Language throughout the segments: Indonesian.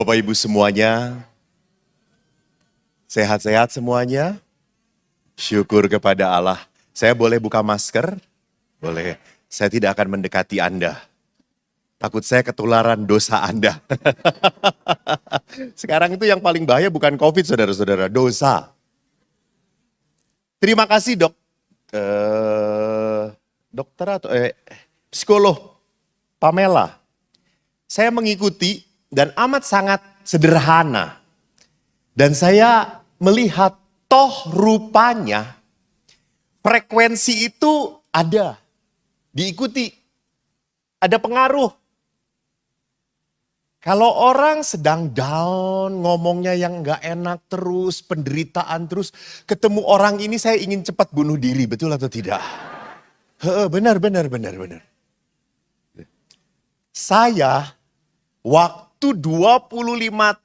Bapak Ibu semuanya, sehat-sehat semuanya? Syukur kepada Allah. Saya boleh buka masker? Boleh. Saya tidak akan mendekati Anda. Takut saya ketularan dosa Anda. Sekarang itu yang paling bahaya bukan COVID, saudara-saudara, dosa. Terima kasih dokter atau psikolog Pamela. Saya mengikuti dan amat sangat sederhana. Dan saya melihat toh rupanya frekuensi itu ada, diikuti, ada pengaruh. Kalau orang sedang down, ngomongnya yang gak enak terus, penderitaan terus, ketemu orang ini saya ingin cepat bunuh diri, betul atau tidak? Benar. Saya waktu 25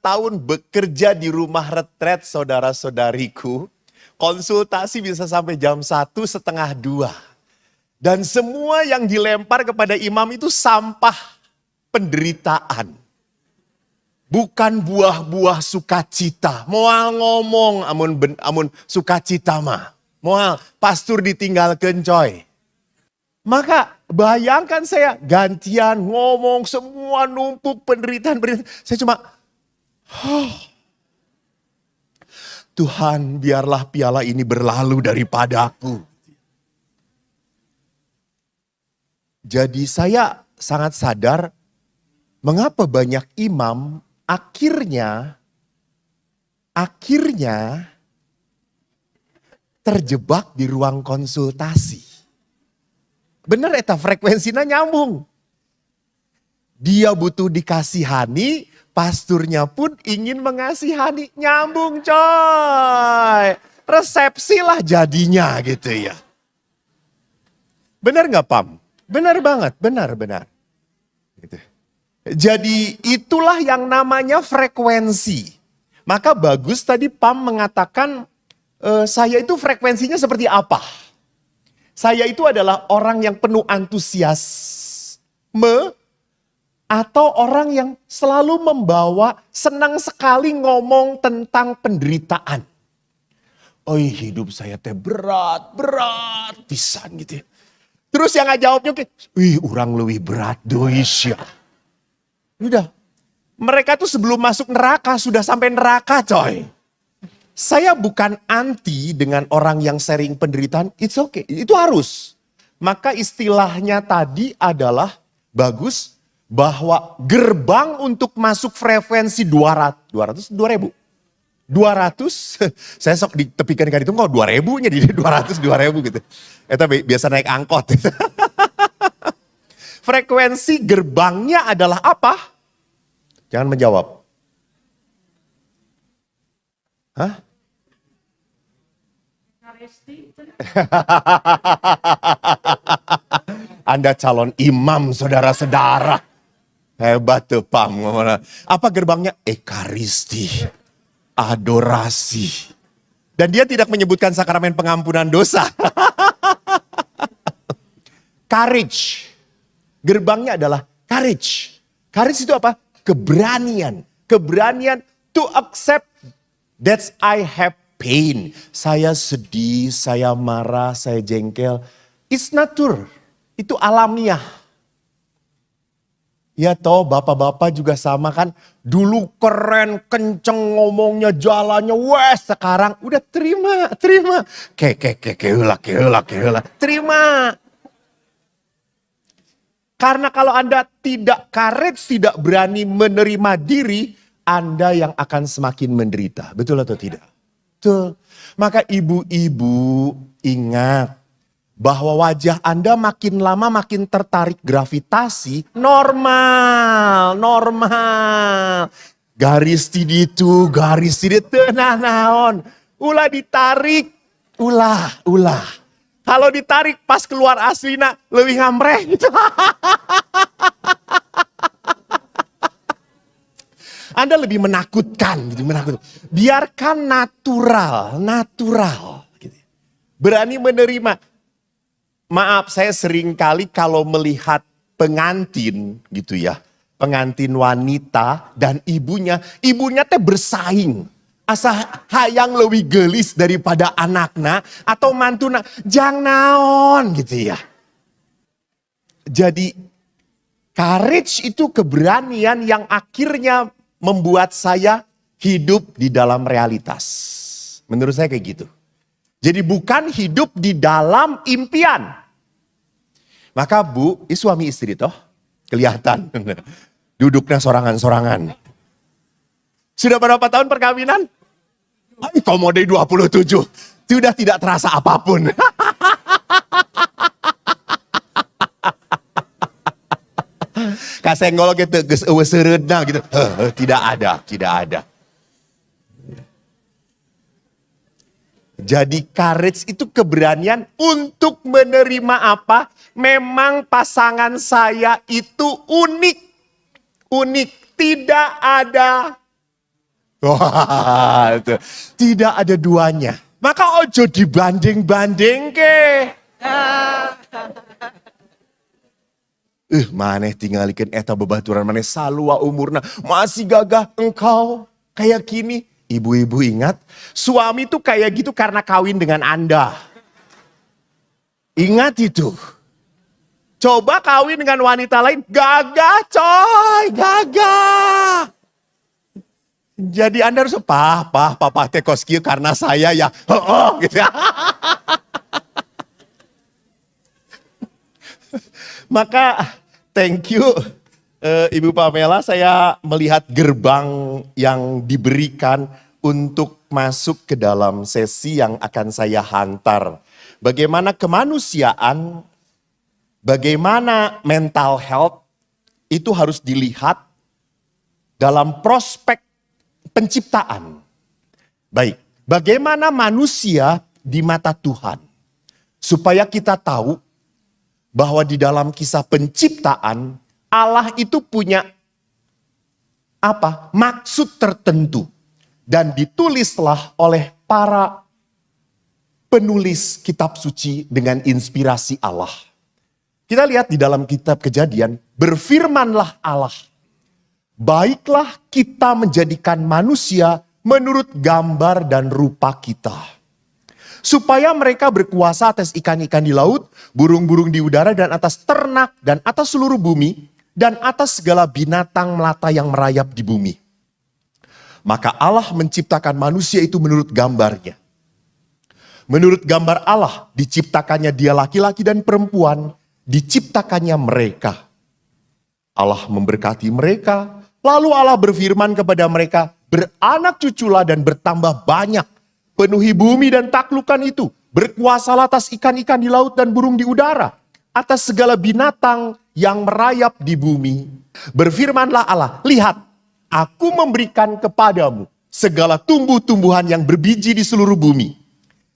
tahun bekerja di rumah retret saudara-saudariku, konsultasi bisa sampai jam 1:30. Dan semua yang dilempar kepada imam itu sampah penderitaan. Bukan buah-buah sukacita. Moal ngomong amun sukacita mah. Moal pastur ditinggalkan coy. Maka bayangkan saya gantian ngomong semua numpuk penderitaan. Saya cuma, Tuhan biarlah piala ini berlalu daripadaku. Jadi saya sangat sadar mengapa banyak imam akhirnya terjebak di ruang konsultasi. Bener eta frekuensinya nyambung. Dia butuh dikasihani, pasturnya pun ingin mengasihani. Nyambung coy. Resepsi lah jadinya gitu ya. Benar gak Pam? Benar banget, benar. Gitu. Jadi itulah yang namanya frekuensi. Maka bagus tadi Pam mengatakan saya itu frekuensinya seperti apa? Saya itu adalah orang yang penuh antusiasme atau orang yang selalu membawa senang sekali ngomong tentang penderitaan. Oi hidup saya teh berat pisan gitu ya. Terus yang ngajawabnya kayak, urang leuwih berat doi sia. Udah, mereka tuh sebelum masuk neraka sudah sampai neraka coy. Saya bukan anti dengan orang yang sharing penderitaan, it's okay, itu harus. Maka istilahnya tadi adalah bagus bahwa gerbang untuk masuk frekuensi 200, 2000. 200, saya sok ditepikan kan itu kok 2000-nya di 200, 2000 gitu. Tapi biasa naik angkot. Frekuensi gerbangnya adalah apa? Jangan menjawab. Hah? Anda calon imam saudara-saudara. Hebat tuh Pam. Apa gerbangnya? Ekaristi. Adorasi. Dan dia tidak menyebutkan sakramen pengampunan dosa. Courage. Gerbangnya adalah courage. Courage itu apa? Keberanian. Keberanian to accept that I have pain. Saya sedih, saya marah, saya jengkel. It's natural. Itu alamiah. Ya toh bapak-bapak juga sama kan. Dulu keren, kenceng ngomongnya, jalannya. Wes sekarang udah terima. Keheula. Terima. Karena kalau Anda tidak courage, tidak berani menerima diri, Anda yang akan semakin menderita. Betul atau tidak? Betul. Maka ibu-ibu ingat bahwa wajah Anda makin lama makin tertarik gravitasi, normal. Garis tiditu, nah naon. Ulah ditarik, ulah. Kalau ditarik pas keluar aslina, lebih ngamreh gitu. Anda lebih menakutkan gitu, Biarkan natural. Gitu. Berani menerima. Maaf, saya sering kali kalau melihat pengantin gitu ya. pengantin wanita dan ibunya teh bersaing. Asa hayang lebih gelis daripada anakna atau mantuna, jang naon gitu ya. Jadi courage itu keberanian yang akhirnya membuat saya hidup di dalam realitas. Menurut saya kayak gitu. Jadi bukan hidup di dalam impian. Maka Bu, suami istri toh kelihatan. Duduknya sorangan-sorangan. Sudah berapa tahun perkawinan? Komode 27. Sudah tidak terasa apapun. Kasenggol gitu, geus eueuh seureudna gitu. Tidak ada. Jadi courage itu keberanian untuk menerima apa? Memang pasangan saya itu unik. Tidak ada. Wah, itu. Tidak ada duanya. Maka ojo dibanding-banding ke. Maneh tingalikeun eta babaturan maneh salua umurna masih gagah engkau kayak gini. Ibu-ibu ingat, suami tuh kayak gitu karena kawin dengan Anda. Ingat itu. Coba kawin dengan wanita lain, gagah coy, gagah. Jadi Anda harus, papa teh kos kieu karena saya ya. Gitu. Maka thank you Ibu Pamela, saya melihat gerbang yang diberikan untuk masuk ke dalam sesi yang akan saya hantar. Bagaimana kemanusiaan, bagaimana mental health itu harus dilihat dalam prospek penciptaan. Baik, bagaimana manusia di mata Tuhan. Supaya kita tahu bahwa di dalam kisah penciptaan, Allah itu punya apa? Maksud tertentu. Dan ditulislah oleh para penulis kitab suci dengan inspirasi Allah. Kita lihat di dalam kitab Kejadian, berfirmanlah Allah. Baiklah kita menjadikan manusia menurut gambar dan rupa kita. Supaya mereka berkuasa atas ikan-ikan di laut, burung-burung di udara dan atas ternak dan atas seluruh bumi. Dan atas segala binatang melata yang merayap di bumi. Maka Allah menciptakan manusia itu menurut gambarnya. Menurut gambar Allah diciptakannya dia laki-laki dan perempuan. Diciptakannya mereka. Allah memberkati mereka. Lalu Allah berfirman kepada mereka. Beranak cuculah dan bertambah banyak. Penuhi bumi dan taklukan itu. Berkuasalah atas ikan-ikan di laut dan burung di udara. Atas segala binatang yang merayap di bumi. Berfirmanlah Allah, lihat, aku memberikan kepadamu segala tumbuh-tumbuhan yang berbiji di seluruh bumi.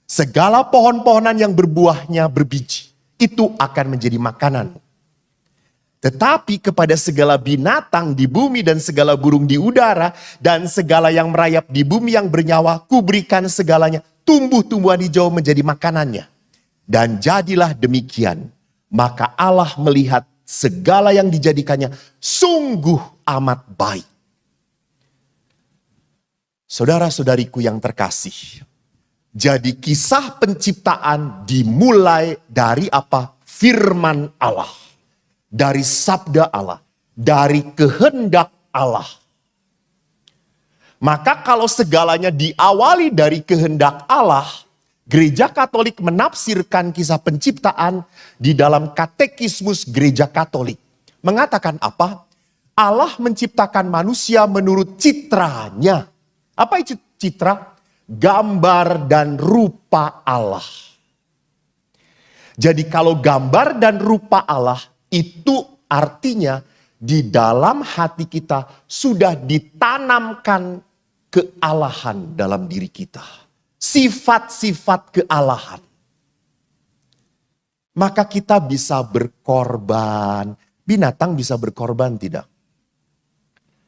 Segala pohon-pohonan yang berbuahnya berbiji, itu akan menjadi makanan. Tetapi kepada segala binatang di bumi dan segala burung di udara, dan segala yang merayap di bumi yang bernyawa, kuberikan segalanya, tumbuh-tumbuhan hijau menjadi makanannya. Dan jadilah demikian. Maka Allah melihat segala yang dijadikannya sungguh amat baik. Saudara-saudariku yang terkasih. Jadi kisah penciptaan dimulai dari apa? Firman Allah. Dari sabda Allah. Dari kehendak Allah. Maka kalau segalanya diawali dari kehendak Allah, Gereja Katolik menafsirkan kisah penciptaan di dalam katekismus Gereja Katolik. Mengatakan apa? Allah menciptakan manusia menurut citranya. Apa itu citra? Gambar dan rupa Allah. Jadi kalau gambar dan rupa Allah itu artinya di dalam hati kita sudah ditanamkan kealahan dalam diri kita. Sifat-sifat kealahan. Maka kita bisa berkorban. Binatang bisa berkorban tidak?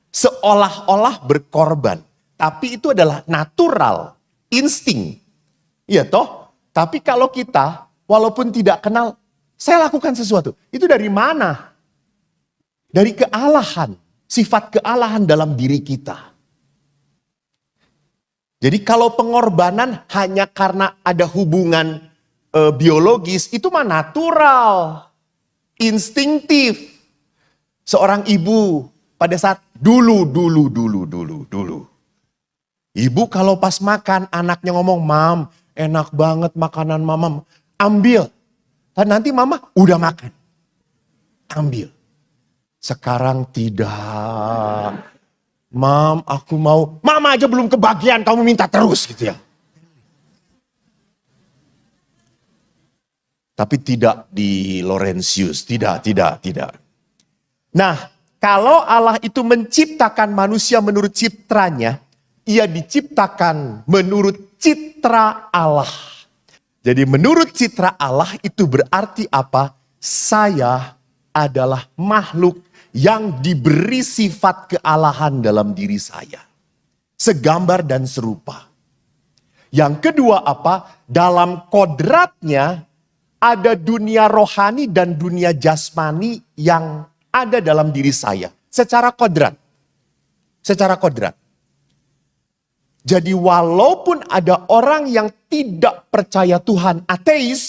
Seolah-olah berkorban. Tapi itu adalah natural, insting. Iya toh? Tapi kalau kita walaupun tidak kenal, saya lakukan sesuatu. Itu dari mana? Dari kealahan. sifat kealahan dalam diri kita. Jadi kalau pengorbanan hanya karena ada hubungan biologis, itu mah natural, instinktif. Seorang ibu pada saat dulu. Ibu kalau pas makan, anaknya ngomong, "Mam, enak banget makanan mama." Ambil. Dan nanti mama udah makan. Ambil. Sekarang tidak. "Mam, aku mau." "Mama aja belum kebagian, kamu minta terus," gitu ya. Tapi tidak di Laurentius, tidak. Nah, kalau Allah itu menciptakan manusia menurut citranya, ia diciptakan menurut citra Allah. Jadi menurut citra Allah itu berarti apa? Saya adalah makhluk yang diberi sifat kealahan dalam diri saya. Segambar dan serupa. Yang kedua apa? Dalam kodratnya ada dunia rohani dan dunia jasmani yang ada dalam diri saya. Secara kodrat. Jadi walaupun ada orang yang tidak percaya Tuhan, ateis,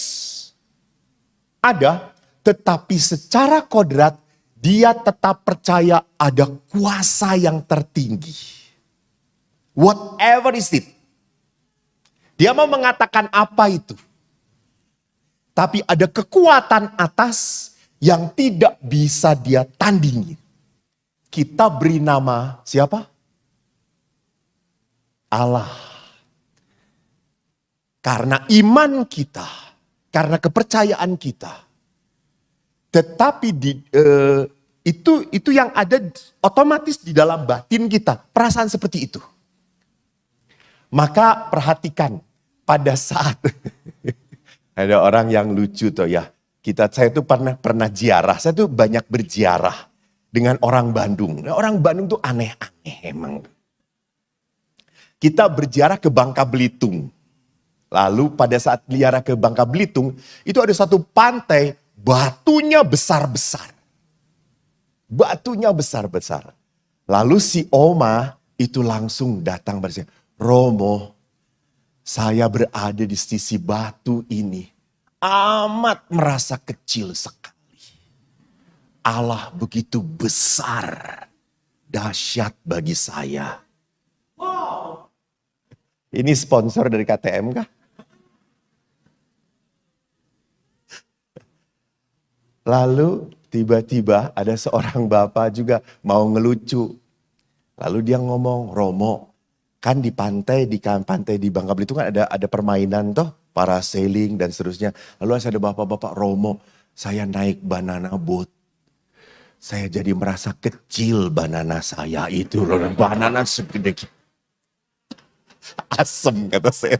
ada, tetapi secara kodrat dia tetap percaya ada kuasa yang tertinggi. Whatever is it. Dia mau mengatakan apa itu. Tapi ada kekuatan atas yang tidak bisa dia tandingi. Kita beri nama siapa? Allah. Karena iman kita, karena kepercayaan kita. Tetapi itu yang ada otomatis di dalam batin kita, perasaan seperti itu. Maka perhatikan pada saat ada orang yang lucu tuh ya. Saya tuh pernah ziarah, saya tuh banyak berziarah dengan orang Bandung. Nah, orang Bandung tuh aneh-aneh emang. Kita berziarah ke Bangka Belitung. Lalu pada saat ziarah ke Bangka Belitung, itu ada satu pantai, batunya besar-besar. Batunya besar-besar. Lalu si Oma itu langsung datang berkata, "Romo, saya berada di sisi batu ini. Amat merasa kecil sekali. Allah begitu besar, dahsyat bagi saya." Wow. Ini sponsor dari KTM kah? Lalu tiba-tiba ada seorang bapak juga mau ngelucu. Lalu dia ngomong, "Romo, kan di pantai di Bangka Belitung kan ada permainan toh, parasailing dan seterusnya." Lalu ada bapak-bapak, "Romo, saya naik banana boat. Saya jadi merasa kecil banana saya itu, banana segede asem," kata saya.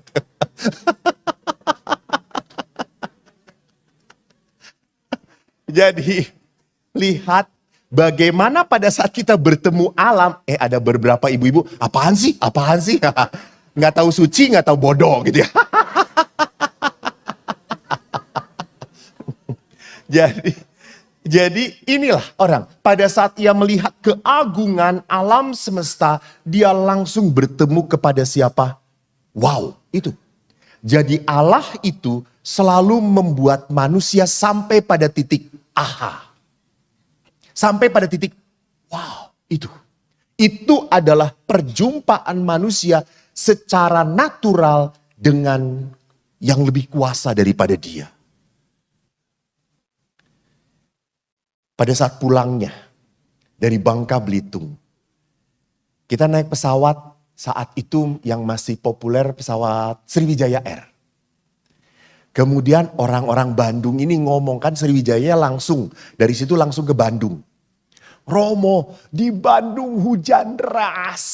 Jadi lihat bagaimana pada saat kita bertemu alam, ada beberapa ibu-ibu, apaan sih? Nggak tahu suci, nggak tahu bodoh gitu ya. Jadi inilah orang, pada saat ia melihat keagungan alam semesta, dia langsung bertemu kepada siapa? Wow, itu. Jadi Allah itu selalu membuat manusia sampai pada titik aha. Sampai pada titik wow, itu. Itu adalah perjumpaan manusia secara natural dengan yang lebih kuasa daripada dia. Pada saat pulangnya dari Bangka Belitung, kita naik pesawat saat itu yang masih populer pesawat Sriwijaya Air. Kemudian orang-orang Bandung ini ngomong, kan Sriwijaya langsung, dari situ langsung ke Bandung. "Romo, di Bandung hujan deras,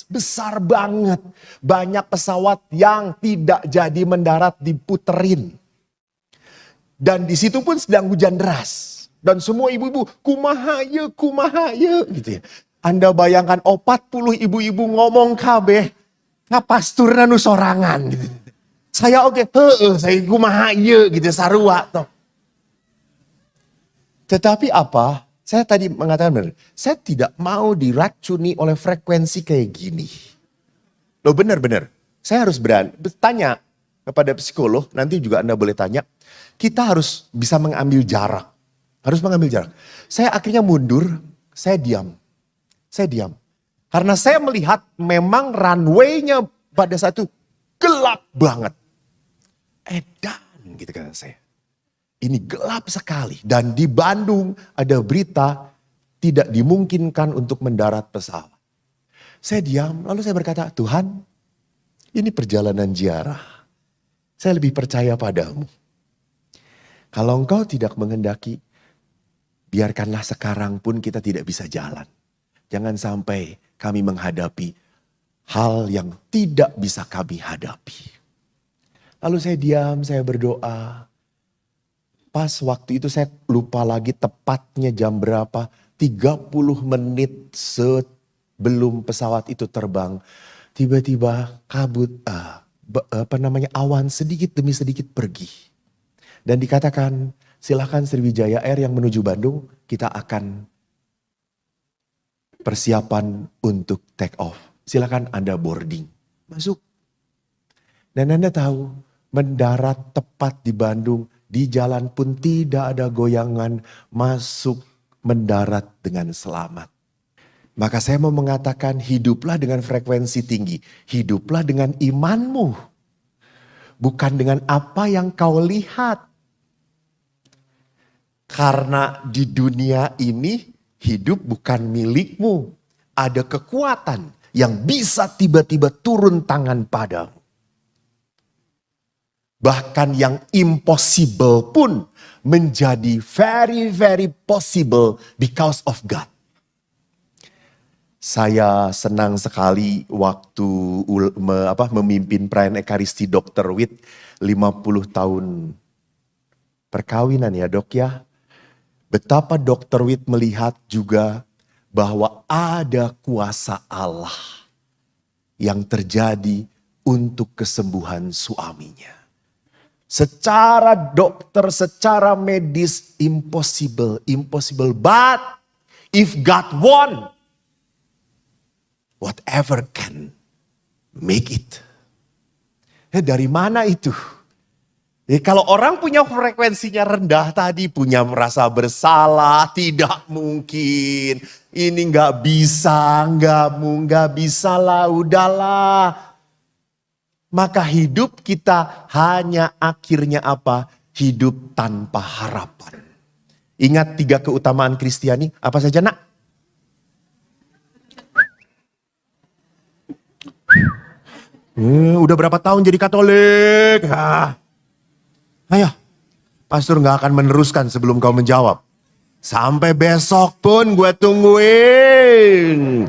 besar banget. Banyak pesawat yang tidak jadi mendarat diputerin. Dan di situ pun sedang hujan deras. Dan semua ibu-ibu, kumaha ye, gitu ya. Anda bayangkan 40 ibu-ibu ngomong kabeh, ngapasturna nu sorangan gitu. Saya saya kumaha ye gitu sarua toh. Tetapi apa? Saya tadi mengatakan benar, saya tidak mau diracuni oleh frekuensi kayak gini. Loh benar-benar, saya harus berani. Tanya kepada psikolog, nanti juga Anda boleh tanya. Kita harus bisa mengambil jarak. Harus mengambil jarak. Saya akhirnya mundur, saya diam. Saya diam. Karena saya melihat memang runway-nya pada saat itu gelap banget. Edan gitu kata saya. Ini gelap sekali. Dan di Bandung ada berita tidak dimungkinkan untuk mendarat pesawat. Saya diam, lalu saya berkata, Tuhan, ini perjalanan ziarah. Saya lebih percaya padamu. Kalau engkau tidak menghendaki, biarkanlah sekarang pun kita tidak bisa jalan. Jangan sampai kami menghadapi hal yang tidak bisa kami hadapi. Lalu saya diam, saya berdoa. Pas waktu itu saya lupa lagi tepatnya jam berapa. 30 menit sebelum pesawat itu terbang. Tiba-tiba kabut, awan sedikit demi sedikit pergi. Dan dikatakan silakan Sriwijaya Air yang menuju Bandung, kita akan persiapan untuk take off. Silakan Anda boarding, masuk. Dan Anda tahu, mendarat tepat di Bandung, di jalan pun tidak ada goyangan, masuk mendarat dengan selamat. Maka saya mau mengatakan hiduplah dengan frekuensi tinggi, hiduplah dengan imanmu. Bukan dengan apa yang kau lihat. Karena di dunia ini hidup bukan milikmu. Ada kekuatan yang bisa tiba-tiba turun tangan padamu. Bahkan yang impossible pun menjadi very, very possible because of God. Saya senang sekali waktu memimpin perayaan Ekaristi Dr. Wit 50 tahun perkawinan ya dok ya. Betapa Dr. Wit melihat juga bahwa ada kuasa Allah yang terjadi untuk kesembuhan suaminya. Secara dokter, secara medis, impossible. But if God want, whatever can make it. Dari mana itu? Kalau orang punya frekuensinya rendah tadi, punya merasa bersalah, tidak mungkin. Ini nggak bisa lah, udahlah. Maka hidup kita hanya akhirnya apa? Hidup tanpa harapan. Ingat 3 keutamaan Kristiani, apa saja nak? Udah berapa tahun jadi Katolik? Ayo, pastor gak akan meneruskan sebelum kau menjawab. Sampai besok pun gue tungguin.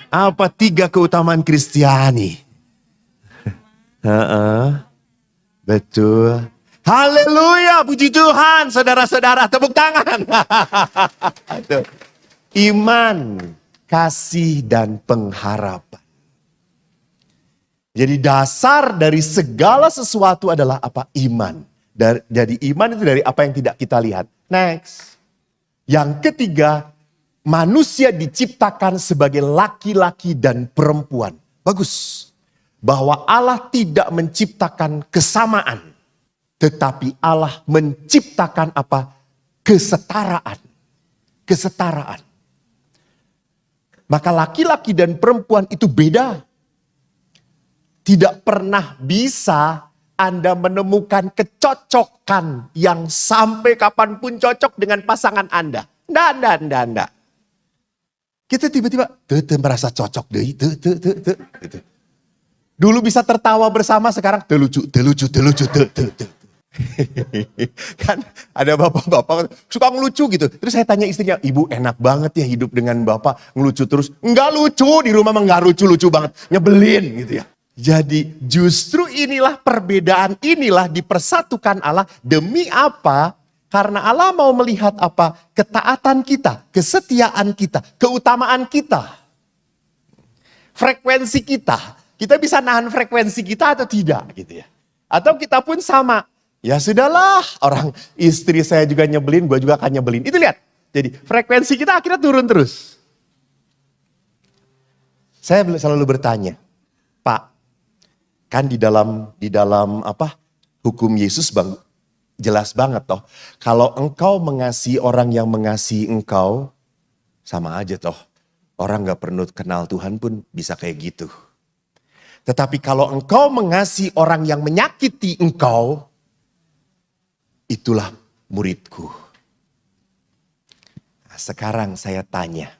Apa 3 keutamaan Kristiani? Betul. Haleluya, puji Tuhan, saudara-saudara, tepuk tangan. Iman, kasih, dan pengharapan. Jadi dasar dari segala sesuatu adalah apa? Iman. Jadi iman itu dari apa yang tidak kita lihat. Next. Yang ketiga, manusia diciptakan sebagai laki-laki dan perempuan. Bagus. Bahwa Allah tidak menciptakan kesamaan. Tetapi Allah menciptakan apa? Kesetaraan. Kesetaraan. Maka laki-laki dan perempuan itu beda. Tidak pernah bisa Anda menemukan kecocokan yang sampai kapanpun cocok dengan pasangan Anda. Nggak. Kita tiba-tiba merasa cocok deh. Gitu. Dulu bisa tertawa bersama, sekarang telucu. Kan ada bapak-bapak suka ngelucu gitu. Terus saya tanya istrinya, ibu enak banget ya hidup dengan bapak ngelucu terus. Enggak lucu, di rumah emang enggak lucu banget. Nyebelin gitu ya. Jadi justru inilah perbedaan inilah dipersatukan Allah demi apa? Karena Allah mau melihat apa? Ketaatan kita, kesetiaan kita, keutamaan kita. Frekuensi kita. Kita bisa nahan frekuensi kita atau tidak gitu ya. Atau kita pun sama. Ya sudahlah, orang istri saya juga nyebelin, gue juga akan nyebelin. Itu lihat, jadi frekuensi kita akhirnya turun terus. Saya selalu bertanya, Pak, kan di dalam apa hukum Yesus bang, jelas banget toh. Kalau engkau mengasihi orang yang mengasihi engkau, sama aja toh. Orang gak perlu kenal Tuhan pun bisa kayak gitu. Tetapi kalau engkau mengasihi orang yang menyakiti engkau, itulah muridku. Nah, sekarang saya tanya,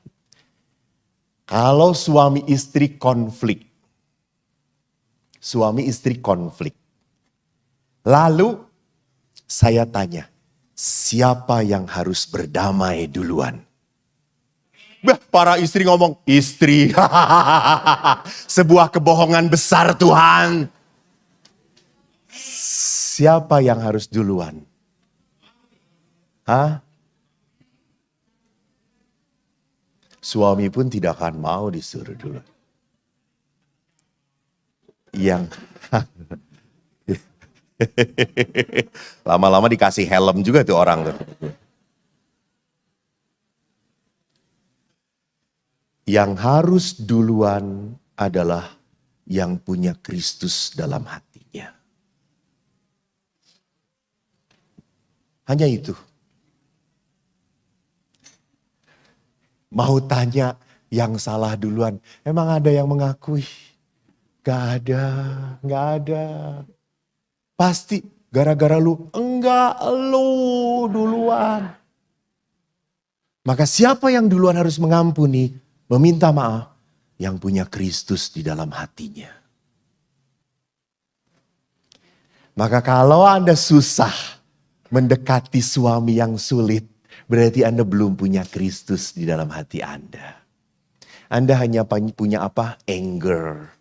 kalau suami istri konflik, lalu saya tanya, siapa yang harus berdamai duluan? Bah, para istri ngomong, istri, sebuah kebohongan besar Tuhan. Siapa yang harus duluan? Hah? Suami pun tidak akan mau disuruh dulu. Yang lama-lama dikasih helm juga tuh orang tuh. Yang harus duluan adalah yang punya Kristus dalam hatinya. Hanya itu. Mau tanya yang salah duluan, emang ada yang mengakui? Gak ada. Pasti gara-gara lu, enggak lu duluan. Maka siapa yang duluan harus mengampuni, meminta maaf? Yang punya Kristus di dalam hatinya. Maka kalau Anda susah mendekati suami yang sulit, berarti Anda belum punya Kristus di dalam hati Anda. Anda hanya punya apa? Anger.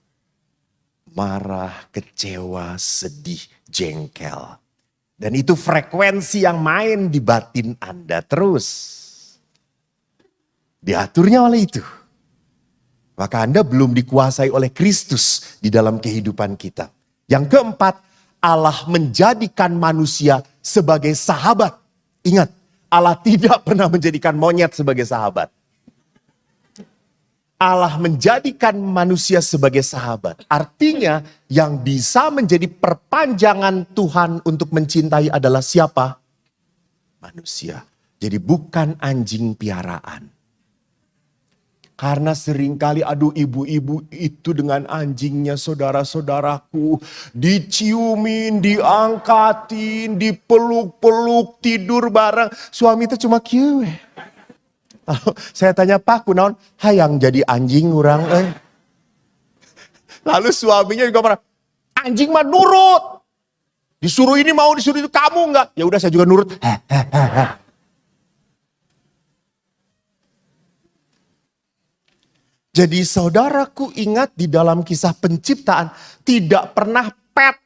Marah, kecewa, sedih, jengkel. Dan itu frekuensi yang main di batin Anda terus. Diaturnya oleh itu. Maka Anda belum dikuasai oleh Kristus di dalam kehidupan kita. Yang keempat, Allah menjadikan manusia sebagai sahabat. Ingat, Allah tidak pernah menjadikan monyet sebagai sahabat. Allah menjadikan manusia sebagai sahabat. Artinya yang bisa menjadi perpanjangan Tuhan untuk mencintai adalah siapa? Manusia. Jadi bukan anjing piaraan. Karena seringkali aduh ibu-ibu itu dengan anjingnya saudara-saudaraku. Diciumin, diangkatin, dipeluk-peluk, tidur bareng. Suami itu cuma kieu. Saya tanya Pak kunaon, hayang jadi anjing orang. Lalu suaminya juga marah, anjing mah nurut. Disuruh ini mau, disuruh itu kamu enggak. Ya udah saya juga nurut. Jadi saudaraku ingat di dalam kisah penciptaan tidak pernah pet.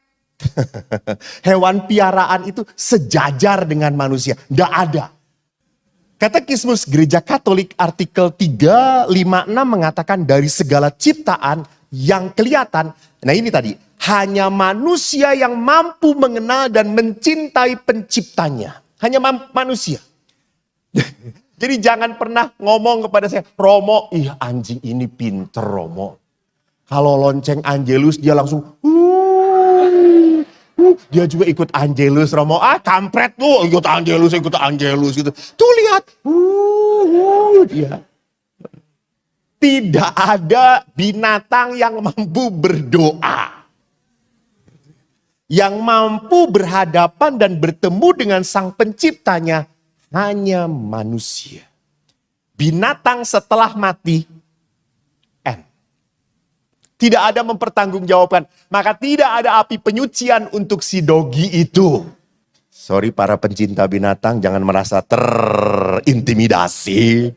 Hewan piaraan itu sejajar dengan manusia. Tidak ada. Katekismus Gereja Katolik artikel 356 mengatakan dari segala ciptaan yang kelihatan. Nah ini tadi. Hanya manusia yang mampu mengenal dan mencintai penciptanya. Hanya manusia. Jadi jangan pernah ngomong kepada saya, Romo, ih anjing ini pinter Romo. Kalau lonceng Angelus dia langsung, dia juga ikut Angelus Romo. Ah kampret lu, ikut Angelus gitu. Tuh lihat, dia. Tidak ada binatang yang mampu berdoa. Yang mampu berhadapan dan bertemu dengan sang penciptanya. Hanya manusia. Binatang setelah mati, tidak ada mempertanggungjawabkan. Maka tidak ada api penyucian untuk si dogi itu. Sorry para pencinta binatang, jangan merasa terintimidasi.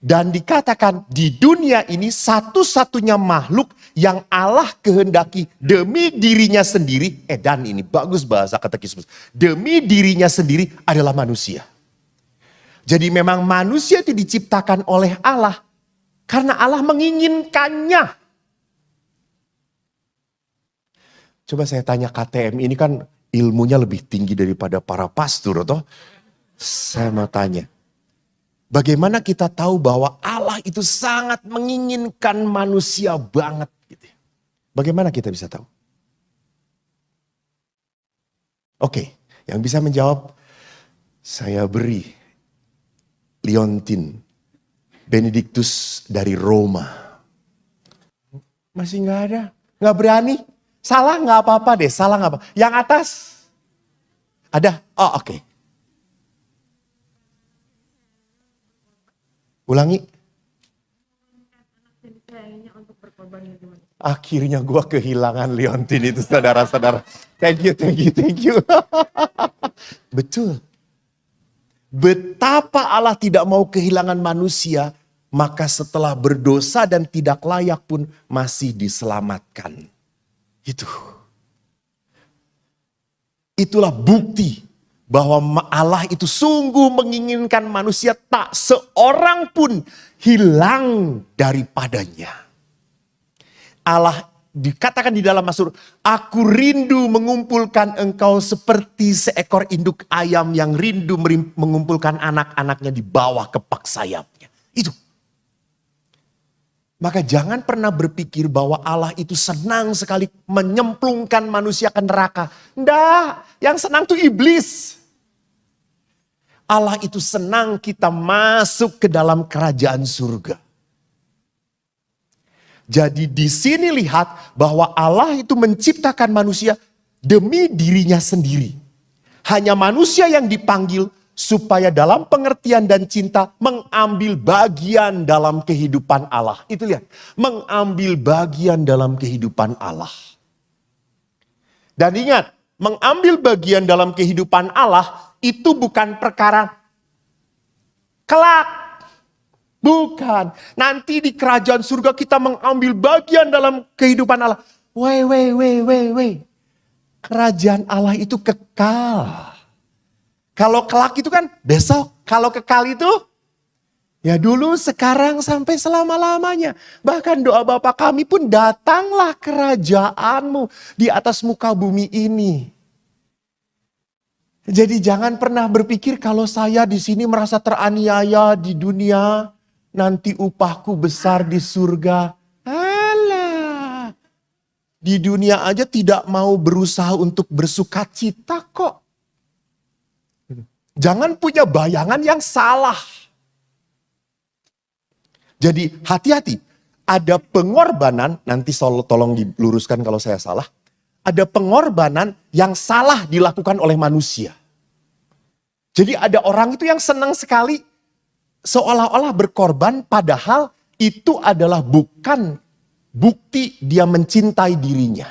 Dan dikatakan di dunia ini satu-satunya makhluk yang Allah kehendaki demi dirinya sendiri. Dan ini bagus bahasa katekismus. Demi dirinya sendiri adalah manusia. Jadi memang manusia itu diciptakan oleh Allah. Karena Allah menginginkannya. Coba saya tanya KTM ini kan ilmunya lebih tinggi daripada para pastor toh. Saya mau tanya. Bagaimana kita tahu bahwa Allah itu sangat menginginkan manusia banget gitu. Bagaimana kita bisa tahu? Oke, yang bisa menjawab saya beri Leontin Benedictus dari Roma. Masih nggak ada, nggak berani. Salah nggak apa-apa deh, salah nggak apa. Yang atas ada, oh oke. Ulangi. Akhirnya gue kehilangan Leontin itu saudara-saudara. Thank you. Betul. Betapa Allah tidak mau kehilangan manusia, maka setelah berdosa dan tidak layak pun masih diselamatkan. Itulah bukti bahwa Allah itu sungguh menginginkan manusia tak seorang pun hilang daripadanya. Allah dikatakan di dalam Mazmur, aku rindu mengumpulkan engkau seperti seekor induk ayam yang rindu mengumpulkan anak-anaknya di bawah kepak sayapnya. Itu. Maka jangan pernah berpikir bahwa Allah itu senang sekali menyemplungkan manusia ke neraka. Nggak, yang senang tuh iblis. Allah itu senang kita masuk ke dalam kerajaan surga. Jadi di sini lihat bahwa Allah itu menciptakan manusia demi dirinya sendiri. Hanya manusia yang dipanggil supaya dalam pengertian dan cinta mengambil bagian dalam kehidupan Allah. Itu lihat, mengambil bagian dalam kehidupan Allah. Dan ingat, mengambil bagian dalam kehidupan Allah itu bukan perkara kelak. Bukan. Nanti di kerajaan surga kita mengambil bagian dalam kehidupan Allah. Wait. Kerajaan Allah itu kekal. Kalau kelak itu kan besok. Kalau kekal itu ya dulu, sekarang, sampai selama-lamanya. Bahkan doa Bapa kami pun, datanglah kerajaanmu di atas muka bumi ini. Jadi jangan pernah berpikir kalau saya di sini merasa teraniaya di dunia, nanti upahku besar di surga. Alah. Di dunia aja tidak mau berusaha untuk bersukacita kok. Jangan punya bayangan yang salah. Jadi hati-hati. Ada pengorbanan, nanti tolong diluruskan kalau saya salah. Ada pengorbanan yang salah dilakukan oleh manusia. Jadi ada orang itu yang senang sekali seolah-olah berkorban, padahal itu adalah bukan bukti dia mencintai dirinya.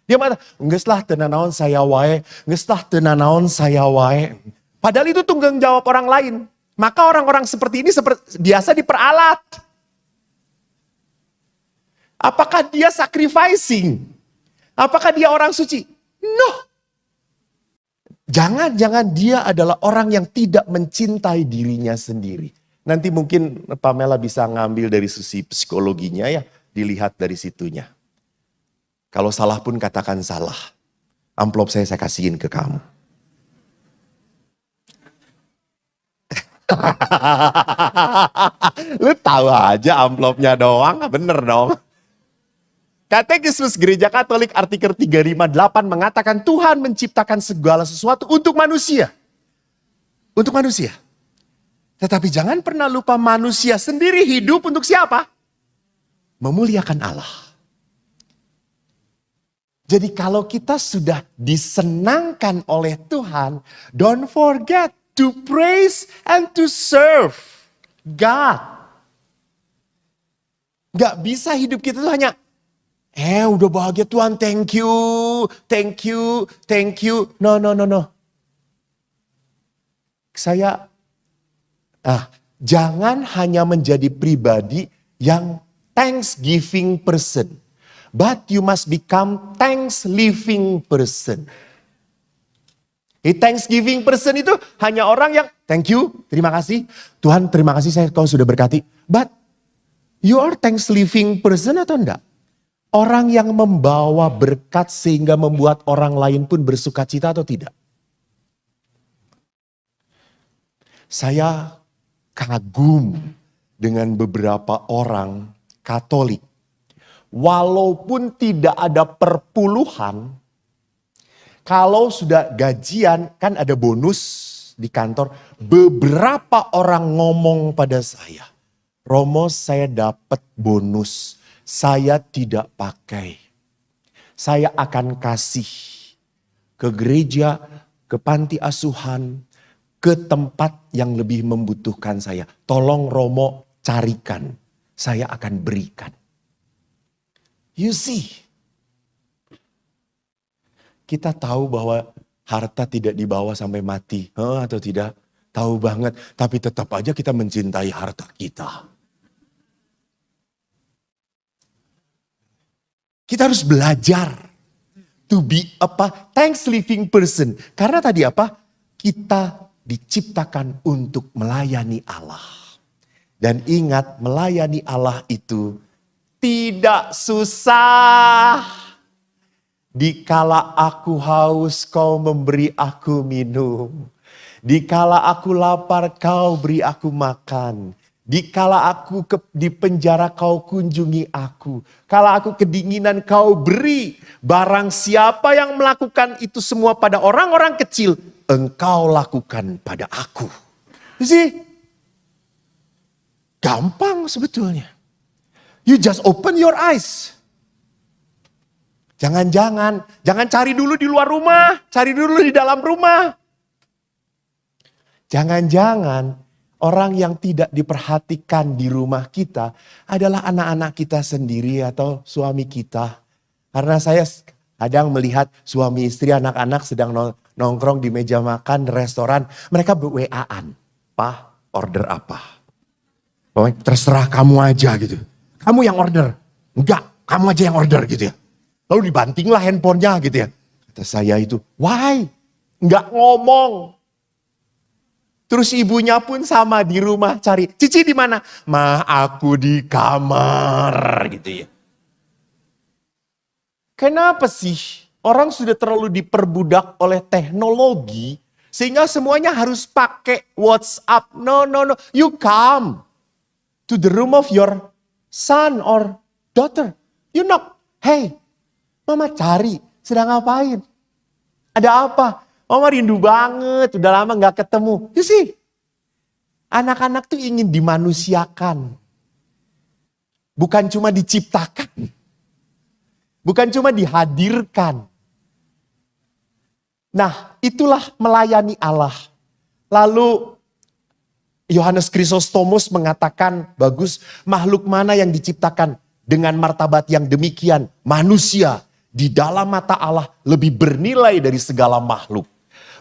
Dia mengatakan, geus lah teu nanaon saya wae, geus lah teu nanaon saya wae. Padahal itu tanggung jawab orang lain. Maka orang-orang seperti ini biasa diperalat. Apakah dia sacrificing? Apakah dia orang suci? No. Jangan dia adalah orang yang tidak mencintai dirinya sendiri. Nanti mungkin Pamela bisa ngambil dari sisi psikologinya ya, dilihat dari situnya. Kalau salah pun katakan salah. Amplop saya kasihin ke kamu. Lu tahu aja amplopnya doang, bener dong. Katekismus Gereja Katolik artikel 358 mengatakan Tuhan menciptakan segala sesuatu untuk manusia. Untuk manusia. Tetapi jangan pernah lupa manusia sendiri hidup untuk siapa? Memuliakan Allah. Jadi kalau kita sudah disenangkan oleh Tuhan, don't forget to praise and to serve God. Gak bisa hidup kita tuh hanya, udah bahagia Tuhan, thank you. No. Jangan hanya menjadi pribadi yang thanksgiving person. But you must become thanks living person. Thanksgiving person itu hanya orang yang thank you, terima kasih. Tuhan terima kasih kau sudah berkati. But you are thanks living person atau enggak? Orang yang membawa berkat sehingga membuat orang lain pun bersukacita atau tidak? Saya kagum dengan beberapa orang Katolik. Walaupun tidak ada perpuluhan, kalau sudah gajian kan ada bonus di kantor. Beberapa orang ngomong pada saya, Romo saya dapat bonus, saya tidak pakai. Saya akan kasih ke gereja, ke panti asuhan, ke tempat yang lebih membutuhkan saya. Tolong Romo carikan, saya akan berikan. You see, kita tahu bahwa harta tidak dibawa sampai mati, atau tidak? Tahu banget, tapi tetap aja kita mencintai harta kita. Kita harus belajar to be thanks living person. Karena tadi kita diciptakan untuk melayani Allah. Dan ingat, melayani Allah itu tidak susah. Dikala aku haus, kau memberi aku minum. Dikala aku lapar, kau beri aku makan. Dikala aku di penjara, kau kunjungi aku. Kala aku kedinginan, kau beri. Barang siapa yang melakukan itu semua pada orang-orang kecil, engkau lakukan pada aku. You see? Gampang sebetulnya. You just open your eyes. Jangan cari dulu di luar rumah, cari dulu di dalam rumah. Jangan-jangan orang yang tidak diperhatikan di rumah kita adalah anak-anak kita sendiri atau suami kita. Karena saya kadang melihat suami istri, anak-anak sedang nongkrong di meja makan restoran, mereka ber-WA-an. Pak, order apa? Pokoknya terserah kamu aja gitu. Kamu yang order. Enggak, kamu aja yang order gitu ya. Lalu dibantinglah handphonenya gitu ya. Kata saya itu, why? Enggak ngomong. Terus ibunya pun sama di rumah cari. Cici di mana? Ma, aku di kamar gitu ya. Kenapa sih orang sudah terlalu diperbudak oleh teknologi sehingga semuanya harus pakai WhatsApp? No. You come to the room of your son or daughter. You knock. Hey, mama cari. Sedang ngapain? Ada apa? Mama rindu banget. Udah lama gak ketemu. You see? Anak-anak tuh ingin dimanusiakan. Bukan cuma diciptakan. Bukan cuma dihadirkan. Nah, itulah melayani Allah. Lalu Yohanes Chrysostomus mengatakan, bagus, makhluk mana yang diciptakan dengan martabat yang demikian? Manusia di dalam mata Allah lebih bernilai dari segala makhluk.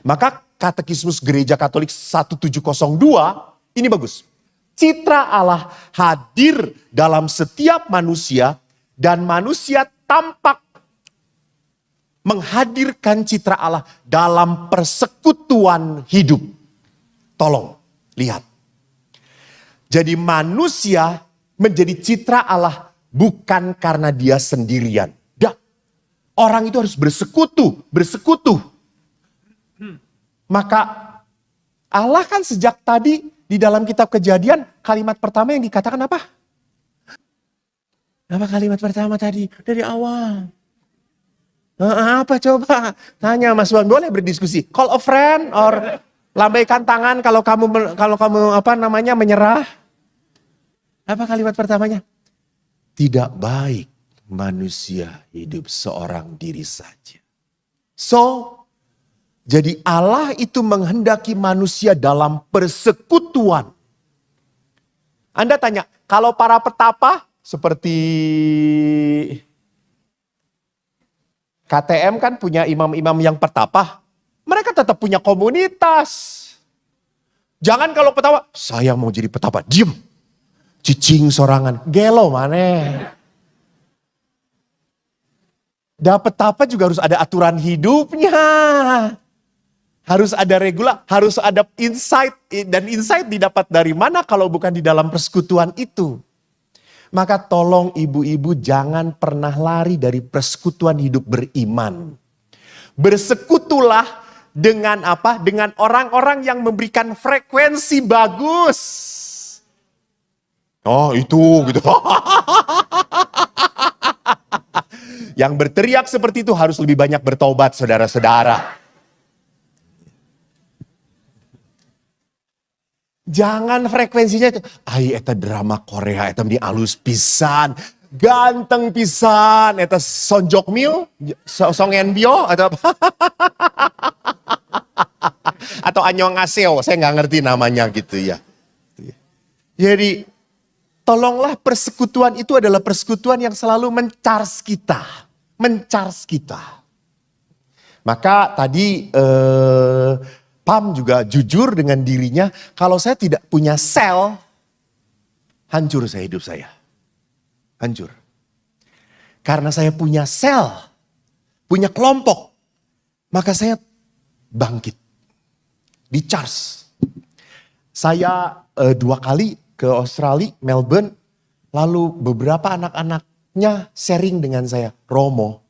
Maka Katekismus Gereja Katolik 1702, ini bagus. Citra Allah hadir dalam setiap manusia dan manusia tampak menghadirkan citra Allah dalam persekutuan hidup. Tolong, lihat. Jadi manusia menjadi citra Allah bukan karena dia sendirian. Orang itu harus bersekutu. Maka Allah kan sejak tadi di dalam kitab Kejadian, kalimat pertama yang dikatakan apa? Apa kalimat pertama tadi? Dari awal. Apa coba? Tanya Mas Wan, boleh berdiskusi. Call a friend or lambaikan tangan kalau kamu menyerah. Apa kalimat pertamanya? Tidak baik manusia hidup seorang diri saja. Jadi Allah itu menghendaki manusia dalam persekutuan. Anda tanya, kalau para petapa seperti KTM kan punya imam-imam yang petapa, mereka tetap punya komunitas. Jangan kalau petapa, saya mau jadi petapa, diem. Cicing sorangan, gelo maneh. Dapat apa juga harus ada aturan hidupnya. Harus ada harus ada insight. Dan insight didapat dari mana kalau bukan di dalam persekutuan itu. Maka tolong ibu-ibu jangan pernah lari dari persekutuan hidup beriman. Bersekutulah dengan apa? Dengan orang-orang yang memberikan frekuensi bagus. Oh itu gitu. Yang berteriak seperti itu harus lebih banyak bertobat saudara-saudara. Jangan frekuensinya itu. Ai eta drama Korea eta meni alus pisan. Ganteng pisan. Eta Son Jokmil, Song Enbyo atau apa? Atau Annyeonghaseyo, saya nggak ngerti namanya gitu ya. Jadi tolonglah persekutuan itu adalah persekutuan yang selalu men-charge kita. Men-charge kita. Maka tadi Pam juga jujur dengan dirinya, kalau saya tidak punya sel, hancur saya hidup saya. Hancur. Karena saya punya sel, punya kelompok, maka saya bangkit. Di-charge. Saya 2 kali ke Australia, Melbourne, lalu beberapa anak-anaknya sharing dengan saya, Romo,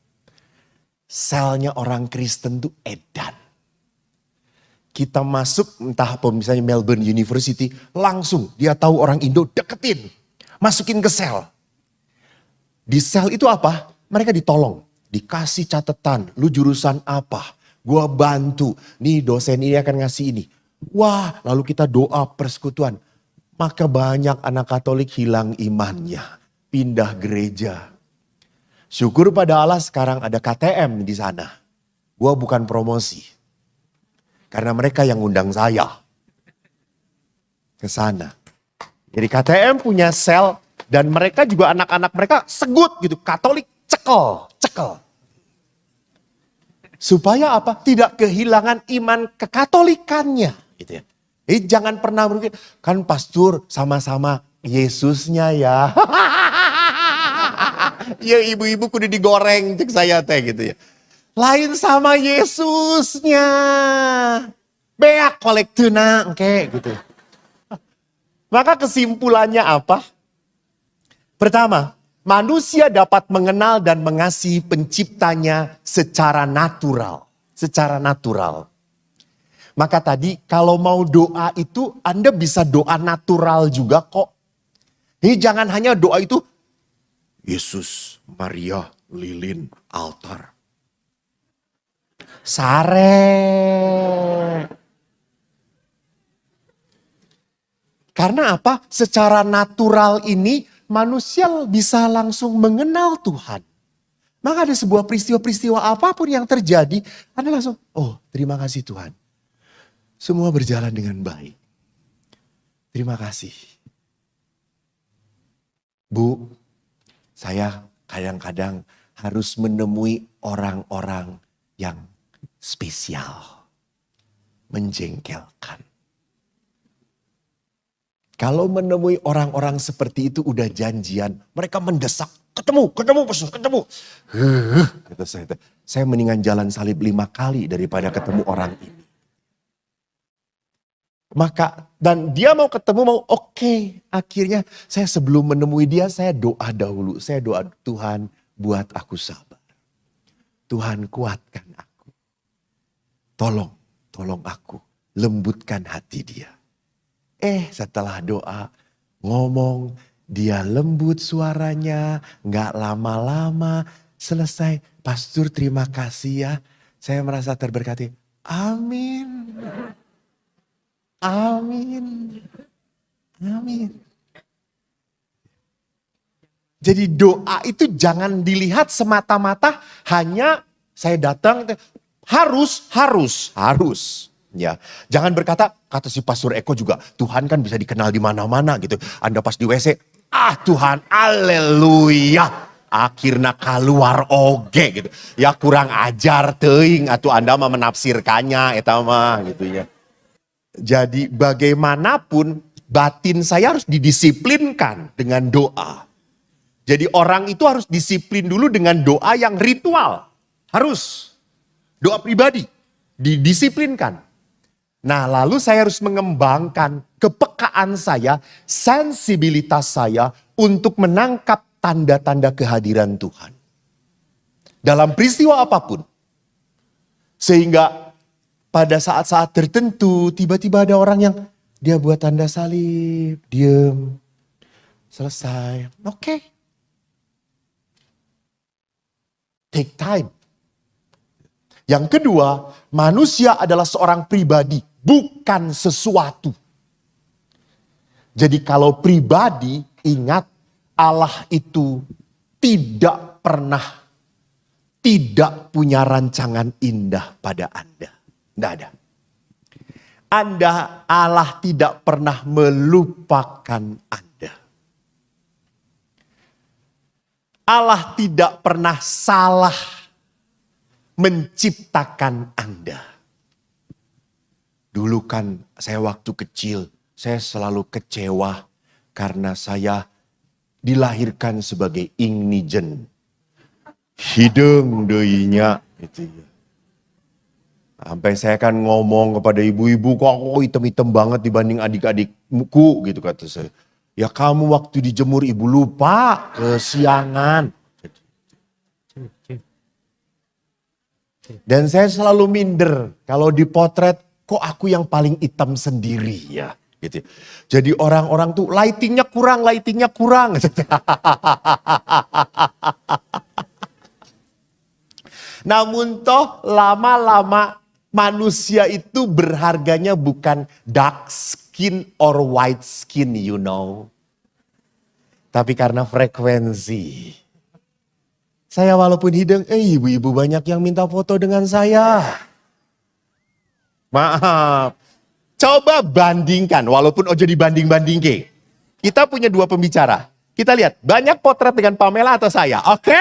selnya orang Kristen tuh edan. Kita masuk entah apa misalnya Melbourne University, langsung dia tahu orang Indo deketin, masukin ke sel. Di sel itu apa? Mereka ditolong, dikasih catatan, lu jurusan apa? Gua bantu, nih dosen ini akan ngasih ini. Wah, lalu kita doa persekutuan. Maka banyak anak Katolik hilang imannya, pindah gereja. Syukur pada Allah sekarang ada KTM di sana. Gua bukan promosi. Karena mereka yang undang saya ke sana. Jadi KTM punya sel dan mereka juga anak-anak mereka segut gitu. Katolik cekel. Supaya apa? Tidak kehilangan iman kekatolikannya. Gitu ya. Jadi jangan pernah berpikir, kan pastor sama-sama Yesusnya ya. Ya ibu-ibu kudu digoreng cek saya teh gitu ya. Lain sama Yesusnya. Beak kolektuna engke gitu. Maka kesimpulannya apa? Pertama, manusia dapat mengenal dan mengasihi penciptanya secara natural. Secara natural. Maka tadi kalau mau doa itu Anda bisa doa natural juga kok. Jadi jangan hanya doa itu Yesus, Maria, lilin, altar. Sare. Karena apa? Secara natural ini manusia bisa langsung mengenal Tuhan. Maka ada sebuah peristiwa-peristiwa apapun yang terjadi, Anda langsung, oh terima kasih Tuhan. Semua berjalan dengan baik. Terima kasih. Bu, saya kadang-kadang harus menemui orang-orang yang spesial. Menjengkelkan. Kalau menemui orang-orang seperti itu udah janjian. Mereka mendesak. Ketemu pastor, ketemu. Kata saya mendingan jalan salib 5 kali daripada ketemu orang ini. Maka, dan dia mau ketemu, oke. Akhirnya saya sebelum menemui dia, saya doa dahulu. Saya doa, Tuhan buat aku sabar. Tuhan kuatkan aku. Tolong aku. Lembutkan hati dia. Setelah doa, ngomong, dia lembut suaranya, gak lama-lama, selesai. Pastor terima kasih ya, saya merasa terberkati. Amin. Jadi doa itu jangan dilihat semata-mata hanya saya datang, harus. Ya, jangan berkata, kata si Pastor Eko juga, Tuhan kan bisa dikenal di mana-mana gitu. Anda pas di WC, Tuhan, haleluya. Akhirnya keluar oge gitu. Ya kurang ajar teuing atau Anda mah menafsirkannya eta mah gitu ya. Jadi bagaimanapun batin saya harus didisiplinkan dengan doa. Jadi orang itu harus disiplin dulu dengan doa yang ritual. Harus. Doa pribadi. Didisiplinkan. Nah lalu saya harus mengembangkan kepekaan saya, sensibilitas saya untuk menangkap tanda-tanda kehadiran Tuhan. Dalam peristiwa apapun. Sehingga pada saat-saat tertentu tiba-tiba ada orang yang dia buat tanda salib, diem, selesai. Oke. Take time. Yang kedua, manusia adalah seorang pribadi, bukan sesuatu. Jadi kalau pribadi, ingat Allah itu tidak punya rancangan indah pada Anda. Tidak ada. Allah tidak pernah melupakan Anda. Allah tidak pernah salah menciptakan Anda. Dulu kan saya waktu kecil, saya selalu kecewa karena saya dilahirkan sebagai ingnijen. Hidung deuinya gitu ya. Sampai saya kan ngomong kepada ibu-ibu, kok aku hitam-hitam banget dibanding adik-adikku gitu kata saya. Ya kamu waktu dijemur ibu lupa kesiangan. Dan saya selalu minder kalau dipotret kok aku yang paling hitam sendiri ya. Gitu. Jadi orang-orang tuh lightingnya kurang. Namun toh lama-lama manusia itu berharganya bukan dark skin or white skin, you know. Tapi karena frekuensi. Saya walaupun hidung, ibu-ibu banyak yang minta foto dengan saya. Maaf. Coba bandingkan, walaupun ojo dibanding-bandingke. Kita punya dua pembicara. Kita lihat, banyak potret dengan Pamela atau saya, oke?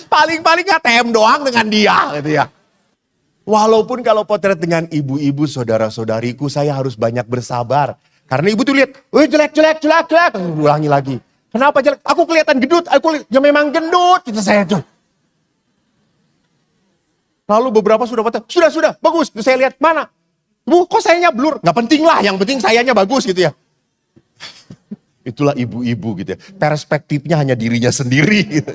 Paling-paling ATM doang dengan dia, gitu ya. Walaupun kalau potret dengan ibu-ibu, saudara-saudariku, saya harus banyak bersabar. Karena ibu tuh lihat, jelek. Ulangi lagi. Kenapa jelek? Aku kelihatan gendut, ya memang gendut, gitu saya tuh. Lalu beberapa sudah potret, sudah, bagus. Saya lihat, mana? Bu, kok sayanya blur? Gak penting lah, yang penting sayanya bagus gitu ya. Itulah ibu-ibu gitu ya. Perspektifnya hanya dirinya sendiri gitu.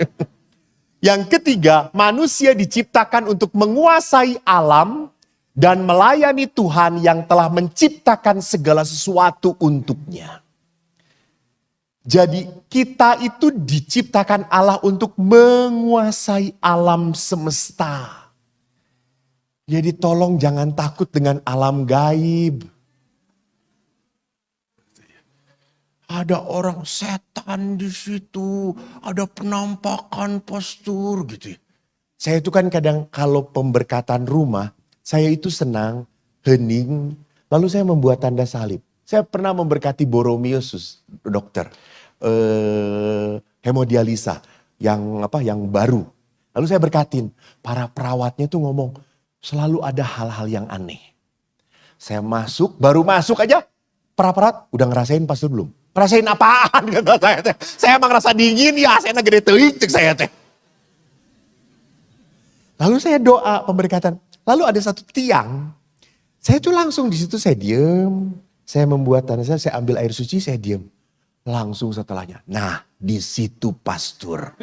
Yang ketiga, manusia diciptakan untuk menguasai alam dan melayani Tuhan yang telah menciptakan segala sesuatu untuknya. Jadi kita itu diciptakan Allah untuk menguasai alam semesta. Jadi tolong jangan takut dengan alam gaib. Ada orang setan di situ, ada penampakan postur gitu. Saya itu kan kadang kalau pemberkatan rumah, saya itu senang, hening, lalu saya membuat tanda salib. Saya pernah memberkati Boromiosus, dokter, hemodialisa yang baru. Lalu saya berkatin, para perawatnya tuh ngomong, selalu ada hal-hal yang aneh. Saya baru masuk aja, perawat udah ngerasain pastor belum? Rasain apaan kata saya teh. Saya emang rasa dingin ya, saya gede teuing cek saya teh. Lalu saya doa pemberkatan. Lalu ada satu tiang. Saya tuh langsung di situ saya diem. Saya membuat tanda saya ambil air suci, saya diem. Langsung setelahnya. Nah, di situ pastor.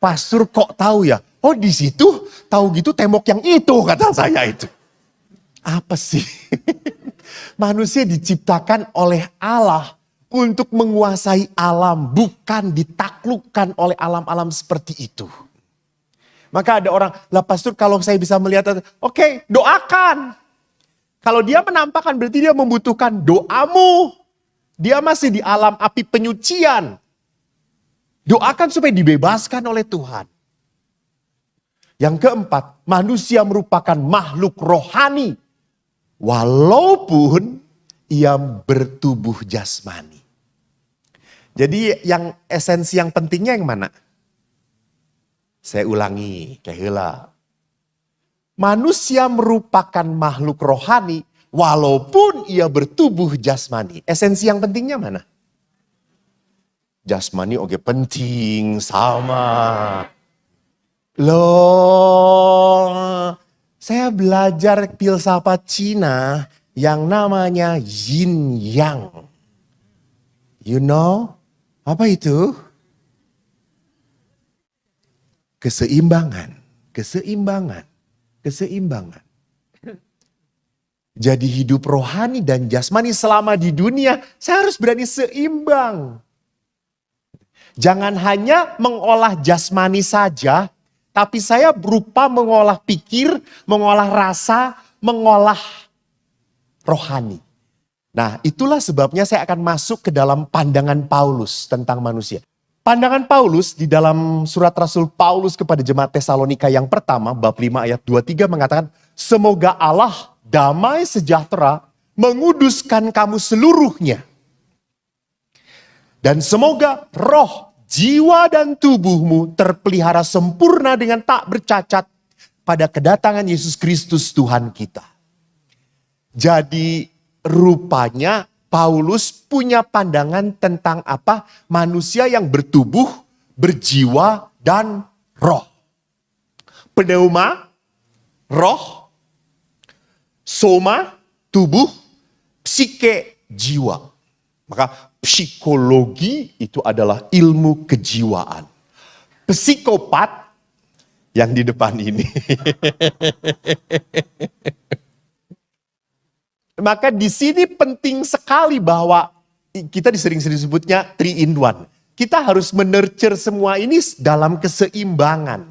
Pastor kok tahu ya? Oh, di situ tahu gitu tembok yang itu kata saya itu. Apa sih? Manusia diciptakan oleh Allah untuk menguasai alam, bukan ditaklukkan oleh alam-alam seperti itu. Maka ada orang, lah pastor kalau saya bisa melihat, oke, doakan. Kalau dia menampakkan berarti dia membutuhkan doamu. Dia masih di alam api penyucian. Doakan supaya dibebaskan oleh Tuhan. Yang keempat, manusia merupakan makhluk rohani. Walaupun ia bertubuh jasmani. Jadi yang esensi yang pentingnya yang mana? Saya ulangi, kayak heula. Manusia merupakan makhluk rohani walaupun ia bertubuh jasmani. Esensi yang pentingnya mana? Jasmani oke penting sama. Loh, saya belajar filsafat Cina yang namanya yin yang. You know, apa itu? Keseimbangan, keseimbangan, keseimbangan. Jadi hidup rohani dan jasmani selama di dunia, saya harus berani seimbang. Jangan hanya mengolah jasmani saja, tapi saya berupa mengolah pikir, mengolah rasa, mengolah rohani. Nah, itulah sebabnya saya akan masuk ke dalam pandangan Paulus tentang manusia. Pandangan Paulus di dalam surat Rasul Paulus kepada jemaat Tesalonika yang pertama, bab 5 ayat 23 mengatakan, semoga Allah damai sejahtera menguduskan kamu seluruhnya. Dan semoga roh, jiwa dan tubuhmu terpelihara sempurna dengan tak bercacat pada kedatangan Yesus Kristus Tuhan kita. Jadi rupanya Paulus punya pandangan tentang apa? Manusia yang bertubuh, berjiwa, dan roh. Pneuma, roh. Soma, tubuh. Psike, jiwa. Maka psikologi itu adalah ilmu kejiwaan. Psikopat yang di depan ini. Maka di sini penting sekali bahwa kita sering-sering sebutnya 3 in 1. Kita harus menurture semua ini dalam keseimbangan.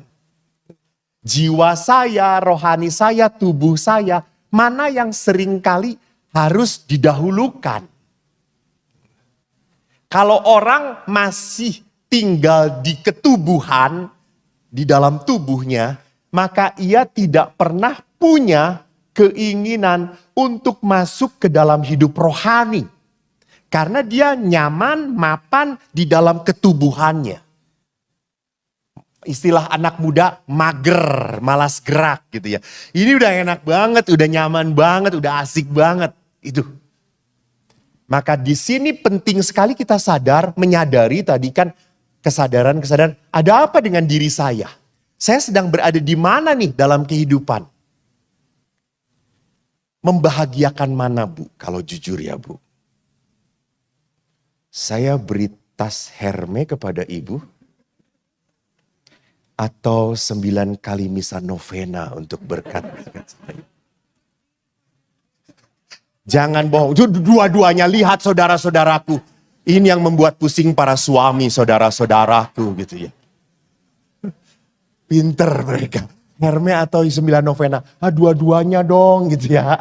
Jiwa saya, rohani saya, tubuh saya, mana yang seringkali harus didahulukan. Kalau orang masih tinggal di ketubuhan, di dalam tubuhnya, maka ia tidak pernah punya keinginan untuk masuk ke dalam hidup rohani. Karena dia nyaman, mapan di dalam ketubuhannya. Istilah anak muda mager, malas gerak gitu ya. Ini udah enak banget, udah nyaman banget, udah asik banget. Itu. Maka di sini penting sekali kita sadar, menyadari tadi kan kesadaran, ada apa dengan diri saya? Saya sedang berada di mana nih dalam kehidupan? Membahagiakan mana Bu? Kalau jujur ya Bu. Saya beri tas Herme kepada Ibu. Atau 9 kali misa novena untuk berkat saya. Jangan bohong. Dua-duanya lihat saudara-saudaraku. Ini yang membuat pusing para suami saudara-saudaraku gitu ya. Pinter mereka. Herme atau 9 novena. Dua-duanya dong gitu ya.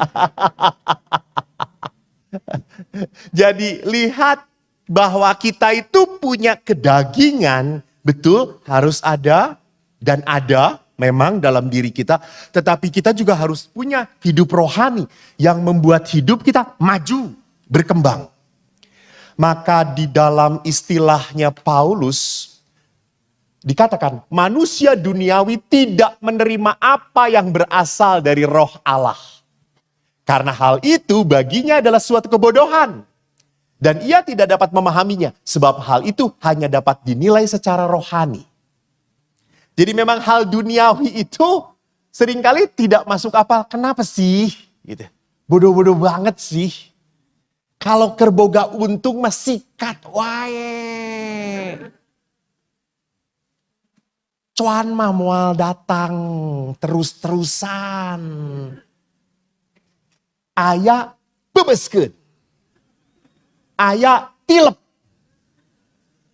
Jadi lihat bahwa kita itu punya kedagingan. Betul harus ada dan ada memang dalam diri kita. Tetapi kita juga harus punya hidup rohani yang membuat hidup kita maju, berkembang. Maka di dalam istilahnya Paulus, dikatakan manusia duniawi tidak menerima apa yang berasal dari roh Allah. Karena hal itu baginya adalah suatu kebodohan. Dan ia tidak dapat memahaminya. Sebab hal itu hanya dapat dinilai secara rohani. Jadi memang hal duniawi itu seringkali tidak masuk akal. Kenapa sih? Gitu. Bodoh-bodoh banget sih. Kalau kerboga untung mah sikat wae. Cuan mah moal datang terus-terusan. Aya bebeskeun. Aya tilep.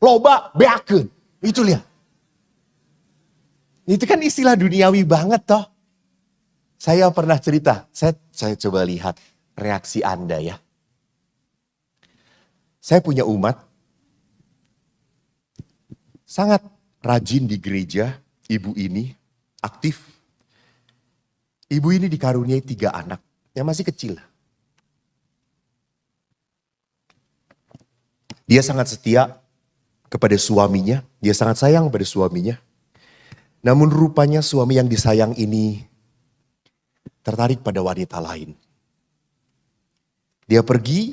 Loba beakeun. Itu lihat. Itu kan istilah duniawi banget toh. Saya pernah cerita. Saya coba lihat reaksi Anda ya. Saya punya umat. Sangat rajin di gereja, ibu ini aktif. Ibu ini dikaruniai 3 anak yang masih kecil. Dia sangat setia kepada suaminya, dia sangat sayang pada suaminya. Namun rupanya suami yang disayang ini tertarik pada wanita lain. Dia pergi,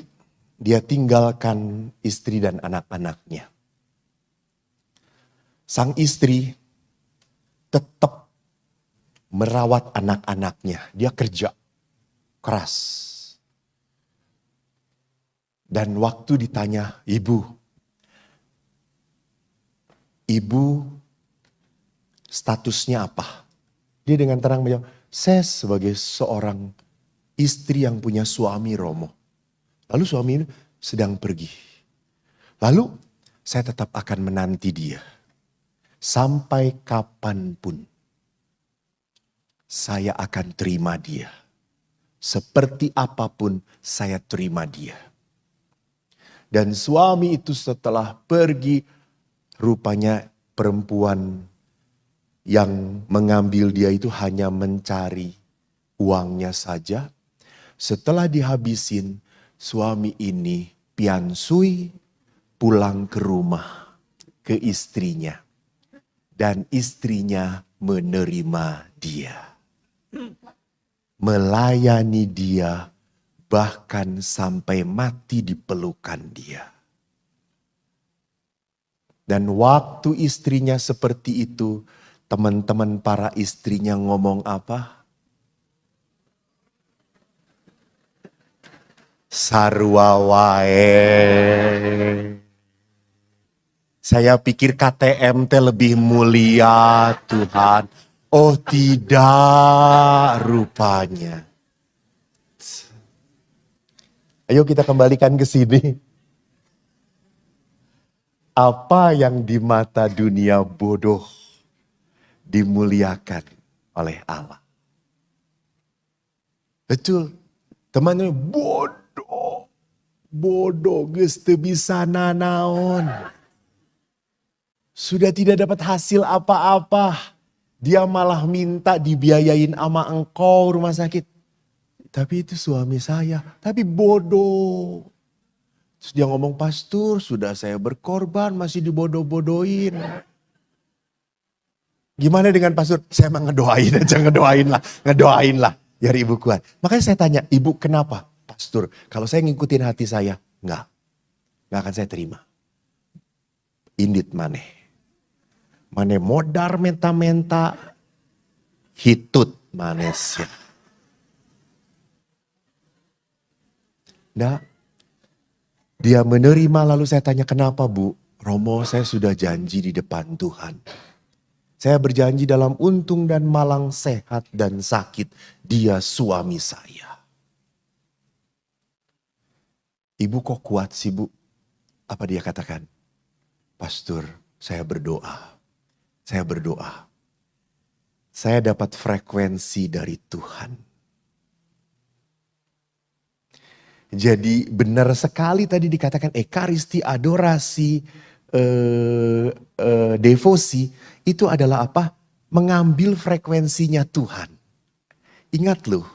dia tinggalkan istri dan anak-anaknya. Sang istri tetap merawat anak-anaknya. Dia kerja keras. Dan waktu ditanya, ibu Ibu statusnya apa? Dia dengan terang menjawab, saya sebagai seorang istri yang punya suami Romo. Lalu suami ini sedang pergi. Lalu saya tetap akan menanti dia. Sampai kapanpun saya akan terima dia. Seperti apapun saya terima dia. Dan suami itu setelah pergi, rupanya perempuan yang mengambil dia itu hanya mencari uangnya saja. Setelah dihabisin, suami ini piansui pulang ke rumah ke istrinya. Dan istrinya menerima dia. Melayani dia, bahkan sampai mati di pelukan dia. Dan waktu istrinya seperti itu, teman-teman para istrinya ngomong apa? Sarua wae. Saya pikir KTM teh lebih mulia Tuhan. Oh tidak rupanya. Ayo kita kembalikan ke sini. Apa yang di mata dunia bodoh dimuliakan oleh Allah. Betul. Teman-teman bodoh. Bodoh geus teu bisa nanaon. Sudah tidak dapat hasil apa-apa. Dia malah minta dibiayain sama engkau rumah sakit. Tapi itu suami saya. Tapi bodoh. Terus dia ngomong, pastor sudah saya berkorban masih dibodoh-bodohin. Gimana dengan pastor? Saya emang ngedoain aja, ngedoain lah. Biar ibu kuat. Makanya saya tanya, ibu kenapa? Pastor, kalau saya ngikutin hati saya, enggak akan saya terima. Indit maneh. Mane modar menta-menta, hitut manesnya. Nah, dia menerima lalu saya tanya kenapa Bu? Romo saya sudah janji di depan Tuhan. Saya berjanji dalam untung dan malang sehat dan sakit. Dia suami saya. Ibu kok kuat sih Bu? Apa dia katakan? Pastor, saya berdoa. Saya dapat frekuensi dari Tuhan. Jadi benar sekali tadi dikatakan ekaristi, adorasi, devosi itu adalah apa? Mengambil frekuensinya Tuhan. Ingat loh,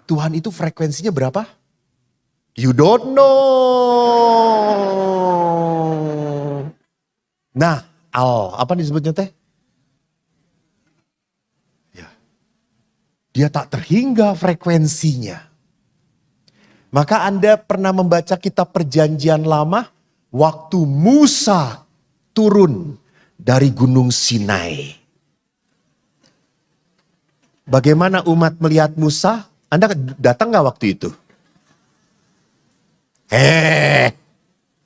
Tuhan itu frekuensinya berapa? You don't know. Nah, apa disebutnya teh? Dia tak terhingga frekuensinya. Maka Anda pernah membaca kitab Perjanjian Lama, waktu Musa turun dari Gunung Sinai. Bagaimana umat melihat Musa? Anda datang gak waktu itu?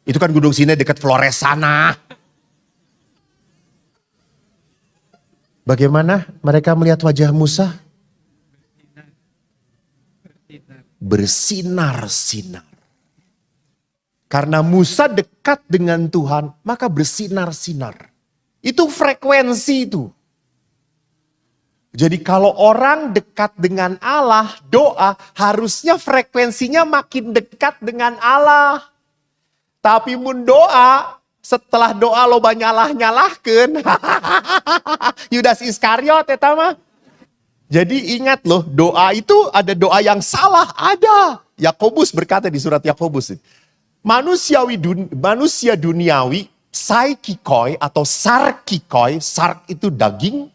Itu kan Gunung Sinai dekat Flores sana. Bagaimana mereka melihat wajah Musa? Bersinar-sinar. Karena Musa dekat dengan Tuhan, maka bersinar-sinar. Itu frekuensi itu. Jadi kalau orang dekat dengan Allah, doa harusnya frekuensinya makin dekat dengan Allah. Tapi mun doa, setelah doa loba nyalah-nyalahkeun. Yudas Iskariot eta mah. Jadi ingat loh, doa itu ada doa yang salah, ada. Yakobus berkata di surat Yakobus, manusia duniawi, psychikoi atau sarkikoi, sark itu daging,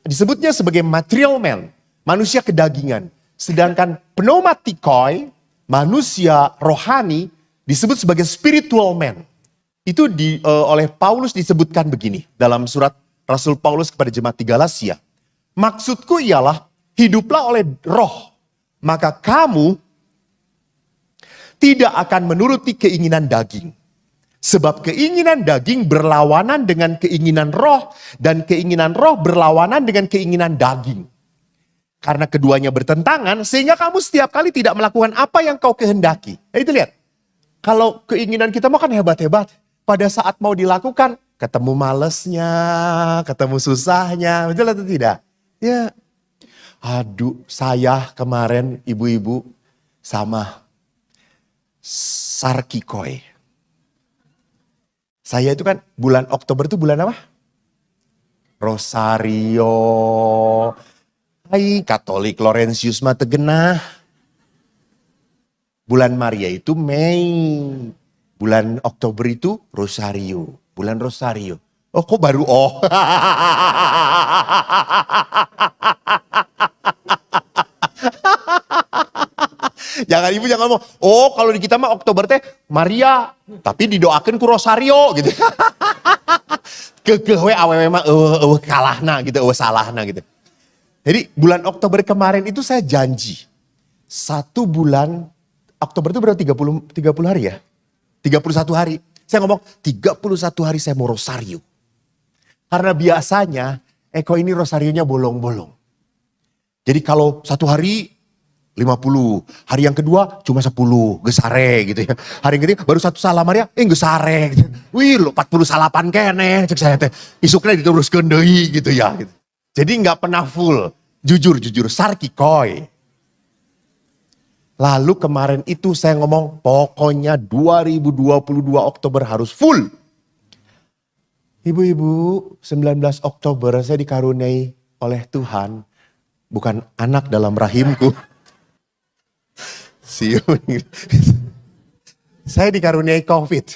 disebutnya sebagai material man, manusia kedagingan. Sedangkan pneumatikoi, manusia rohani, disebut sebagai spiritual man. Itu oleh Paulus disebutkan begini, dalam surat Rasul Paulus kepada jemaat di Galatia. Maksudku ialah hiduplah oleh roh. Maka kamu tidak akan menuruti keinginan daging. Sebab keinginan daging berlawanan dengan keinginan roh, dan keinginan roh berlawanan dengan keinginan daging. Karena keduanya bertentangan, sehingga kamu setiap kali tidak melakukan apa yang kau kehendaki. Nah, itu lihat. Kalau keinginan kita mau kan hebat-hebat. Pada saat mau dilakukan, ketemu malesnya, ketemu susahnya. Betul atau tidak? Ya. Aduh, saya kemarin ibu-ibu sama Sarkikoi. Saya itu kan bulan Oktober itu bulan apa? Rosario. Hai, Katolik Laurentius mah tegenah. Bulan Maria itu Mei. Bulan Oktober itu Rosario. Bulan Rosario. Oh kok baru oh. Ibu jangan ngomong, oh kalau di kita mah Oktober teh Maria. Tapi didoakan ku Rosario gitu. Kekeh we awewe mah kalahna gitu, salahna gitu. Jadi bulan Oktober kemarin itu saya janji. 1 bulan, Oktober itu berarti 30 hari ya? 31 hari. Saya ngomong 31 hari saya mau Rosario. Karena biasanya Eko ini Rosarionya bolong-bolong. Jadi kalau 1 hari 50, hari yang kedua cuma 10, gesare gitu ya. Hari yang ketiga baru 1 salah Maria, gesare gitu. Wih lo 40 salapan kene, cek saya teh. Isuknya diteruskeun deui gitu ya. Gitu. Jadi gak pernah full, jujur Sarkikoi. Lalu kemarin itu saya ngomong pokoknya 2022 Oktober harus full. Ibu-ibu 19 Oktober saya dikaruniai oleh Tuhan. Bukan anak dalam rahimku. Saya dikaruniai COVID.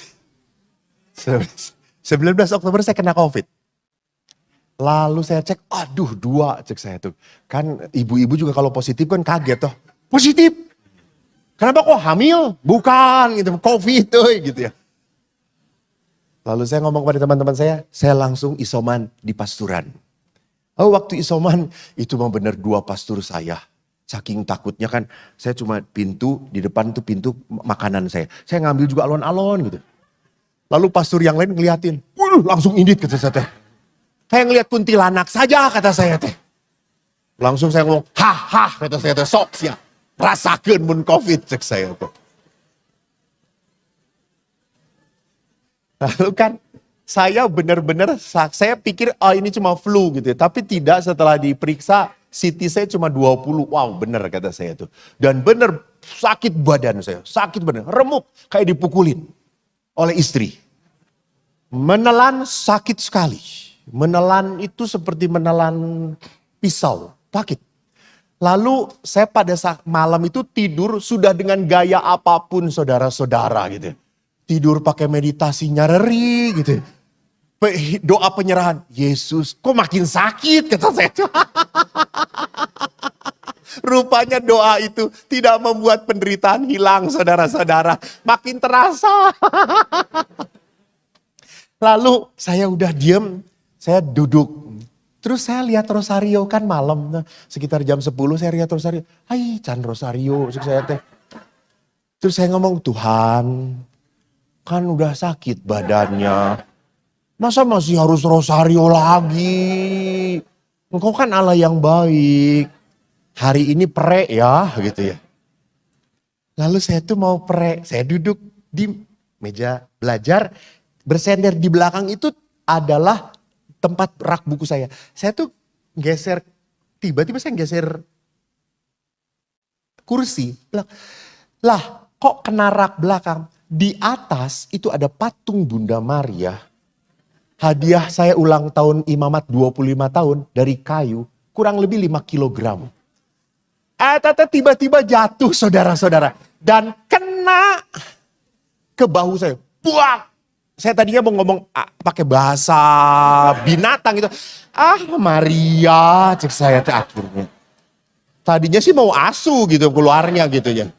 19 Oktober saya kena COVID. Lalu saya cek, aduh 2 cek saya tuh. Kan ibu-ibu juga kalau positif kan kaget toh. Positif. Kenapa kok hamil? Bukan gitu, COVID gitu ya. Lalu saya ngomong kepada teman-teman saya langsung isoman di pasturan. Oh waktu isoman itu memang benar 2 pastur saya. Saking takutnya kan saya cuma pintu, di depan tuh pintu makanan saya. Saya ngambil juga alon-alon gitu. Lalu pastur yang lain ngeliatin, langsung indit kata saya teh. Kayak ngeliat kuntilanak saja kata saya teh. Langsung saya ngomong, hah kata saya teh, sok ya. Rasakan mun COVID cek saya tuh. Lalu kan saya benar-benar, saya pikir ini cuma flu gitu ya. Tapi tidak, setelah diperiksa CT saya cuma 20. Wow benar kata saya tuh. Dan benar sakit badan saya, sakit badan, remuk kayak dipukulin oleh istri. Menelan sakit sekali. Menelan itu seperti menelan pisau, sakit. Lalu saya pada saat malam itu tidur sudah dengan gaya apapun saudara-saudara gitu. Tidur pakai meditasi nyareri gitu. Doa penyerahan. Yesus kok makin sakit kata saya. Rupanya doa itu tidak membuat penderitaan hilang saudara-saudara. Makin terasa. Lalu saya udah diem, saya duduk. Terus saya lihat Rosario kan malam, sekitar jam 10 saya lihat Rosario. Hai Chan Rosario, saya teh. Terus saya ngomong, Tuhan kan udah sakit badannya. Masa masih harus Rosario lagi? Engkau kan Allah yang baik. Hari ini prek ya gitu ya. Lalu saya tuh mau prek, saya duduk di meja belajar. Bersender di belakang itu adalah tempat rak buku saya. Saya tuh geser, tiba-tiba saya geser kursi. Lah kok kena rak belakang? Di atas itu ada patung Bunda Maria. Hadiah saya ulang tahun imamat 25 tahun dari kayu. Kurang lebih 5 kilogram. Tiba-tiba jatuh saudara-saudara. Dan kena ke bahu saya. Buang! Saya tadinya mau ngomong pakai bahasa binatang gitu. Maria, cek saya teh akhirnya. Tadinya sih mau asu gitu keluarnya gitu ya.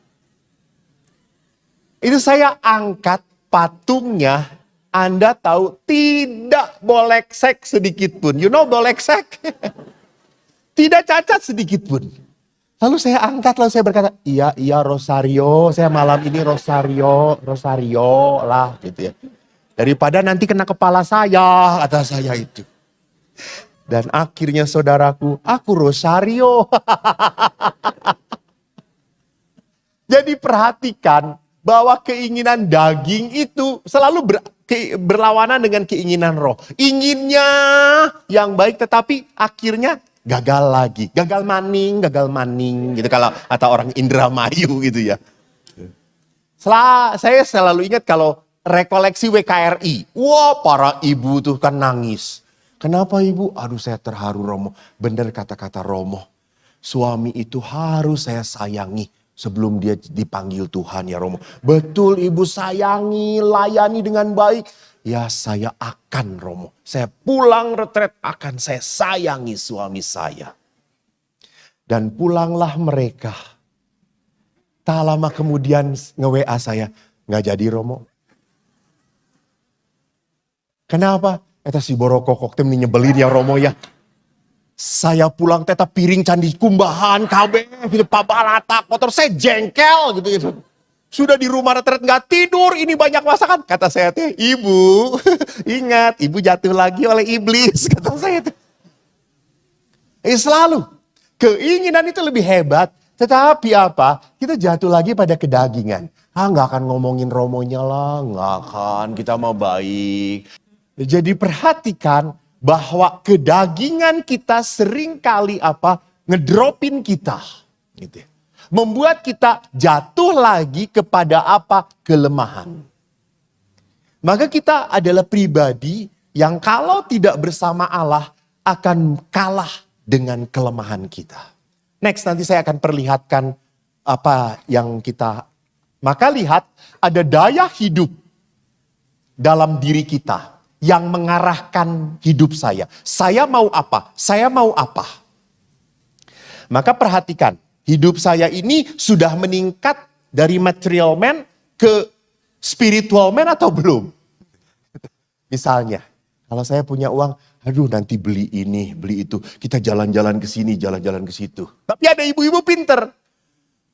Itu saya angkat patungnya. Anda tahu tidak boleksek sedikit pun. You know boleksek? Tidak cacat sedikit pun. Lalu saya angkat, lalu saya berkata, iya Rosario. Saya malam ini Rosario lah gitu ya. Daripada nanti kena kepala saya, kata saya itu. Dan akhirnya saudaraku, aku rosario. Jadi perhatikan bahwa keinginan daging itu selalu berlawanan dengan keinginan roh. Inginnya yang baik tetapi akhirnya gagal lagi. Gagal maning gitu kalau kata orang Indramayu gitu ya. Saya selalu ingat kalau rekoleksi WKRI. Wah, para ibu tuh kan nangis. Kenapa ibu? Aduh, saya terharu Romo. Benar kata-kata Romo. Suami itu harus saya sayangi sebelum dia dipanggil Tuhan ya Romo. Betul ibu, sayangi, layani dengan baik. Ya saya akan Romo. Saya pulang retret akan saya sayangi suami saya. Dan pulanglah mereka. Tak lama kemudian nge-WA saya. Nggak jadi Romo. Kenapa? Eta si borokokok tem nyebelin ya Romo ya. Saya pulang teta piring candi kumbahan KB gitu pabalata kotor, saya jengkel gitu. Sudah di rumah retret nggak tidur, ini banyak masakan. Kata saya teh, ibu ingat ibu jatuh lagi oleh iblis, kata saya teh. Selalu keinginan itu lebih hebat, tetapi apa? Kita jatuh lagi pada kedagingan. Nggak akan ngomongin Romonya lah, nggak akan, kita mau baik. Jadi perhatikan bahwa kedagingan kita seringkali ngedropin kita. Gitu. Membuat kita jatuh lagi kepada kelemahan. Maka kita adalah pribadi yang kalau tidak bersama Allah akan kalah dengan kelemahan kita. Next, nanti saya akan perlihatkan apa yang kita. Maka lihat ada daya hidup dalam diri kita yang mengarahkan hidup saya. Saya mau apa? Saya mau apa? Maka perhatikan, hidup saya ini sudah meningkat dari material man ke spiritual man atau belum? Misalnya, kalau saya punya uang, aduh nanti beli ini, beli itu. Kita jalan-jalan ke sini, jalan-jalan ke situ. Tapi ada ibu-ibu pinter.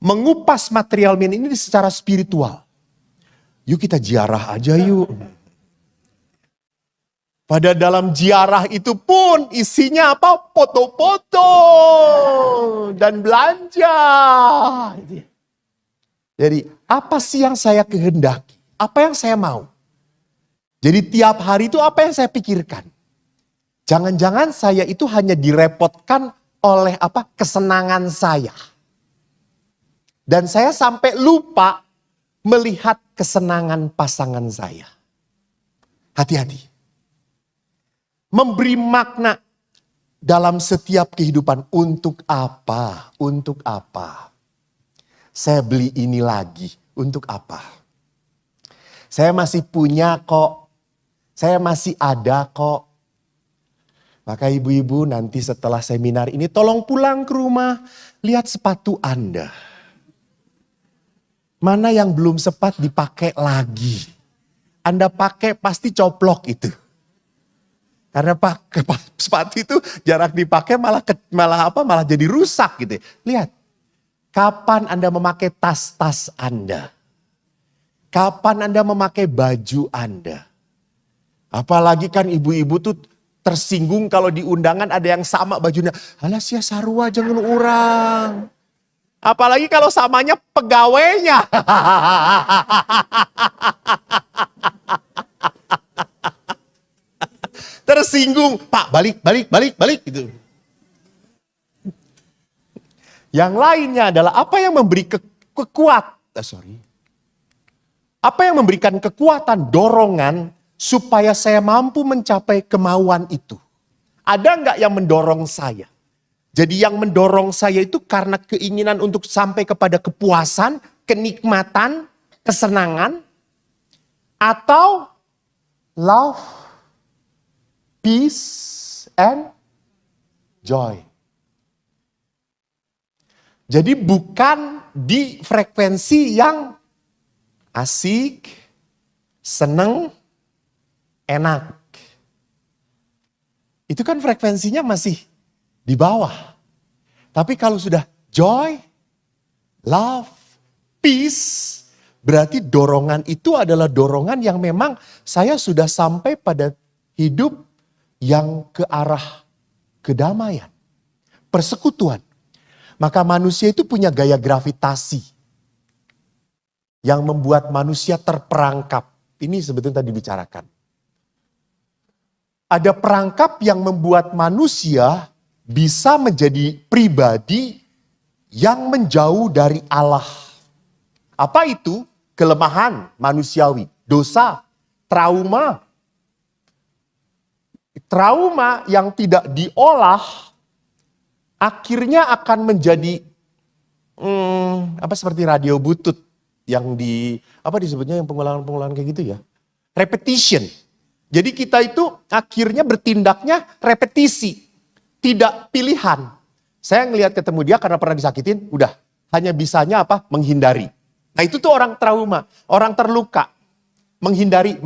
Mengupas material man ini secara spiritual. Yuk kita ziarah aja yuk. Pada dalam ziarah itu pun isinya foto-foto dan belanja. Jadi apa sih yang saya kehendaki? Apa yang saya mau? Jadi tiap hari itu apa yang saya pikirkan? Jangan-jangan saya itu hanya direpotkan oleh kesenangan saya. Dan saya sampai lupa melihat kesenangan pasangan saya. Hati-hati. Memberi makna dalam setiap kehidupan. Untuk apa? Untuk apa? Saya beli ini lagi. Untuk apa? Saya masih punya kok. Saya masih ada kok. Maka ibu-ibu nanti setelah seminar ini tolong pulang ke rumah. Lihat sepatu Anda. Mana yang belum sempat dipakai lagi. Anda pakai pasti coplok itu. Karena sepatu itu jarak dipakai malah jadi rusak gitu. Lihat, kapan Anda memakai tas-tas Anda? Kapan Anda memakai baju Anda? Apalagi kan ibu-ibu tuh tersinggung kalau di undangan ada yang sama bajunya. Alah sia sarua jangan orang. Apalagi kalau samanya pegawainya. Tersinggung, Pak balik gitu. Yang lainnya adalah apa yang memberi apa yang memberikan kekuatan, dorongan supaya saya mampu mencapai kemauan itu. Ada nggak yang mendorong saya? Jadi yang mendorong saya itu karena keinginan untuk sampai kepada kepuasan, kenikmatan, kesenangan, atau love, peace, and joy. Jadi bukan di frekuensi yang asik, seneng, enak. Itu kan frekuensinya masih di bawah. Tapi kalau sudah joy, love, peace, berarti dorongan itu adalah dorongan yang memang saya sudah sampai pada hidup yang ke arah kedamaian, persekutuan. Maka manusia itu punya gaya gravitasi yang membuat manusia terperangkap. Ini sebetulnya tadi dibicarakan. Ada perangkap yang membuat manusia bisa menjadi pribadi yang menjauh dari Allah. Apa itu? Kelemahan manusiawi, dosa, trauma. Trauma yang tidak diolah akhirnya akan menjadi seperti radio butut yang disebutnya yang pengulangan-pengulangan kayak gitu ya. Repetition. Jadi kita itu akhirnya bertindaknya repetisi, tidak pilihan. Saya ngelihat ketemu dia karena pernah disakitin, udah hanya bisanya menghindari. Nah itu tuh orang trauma, orang terluka, menghindari.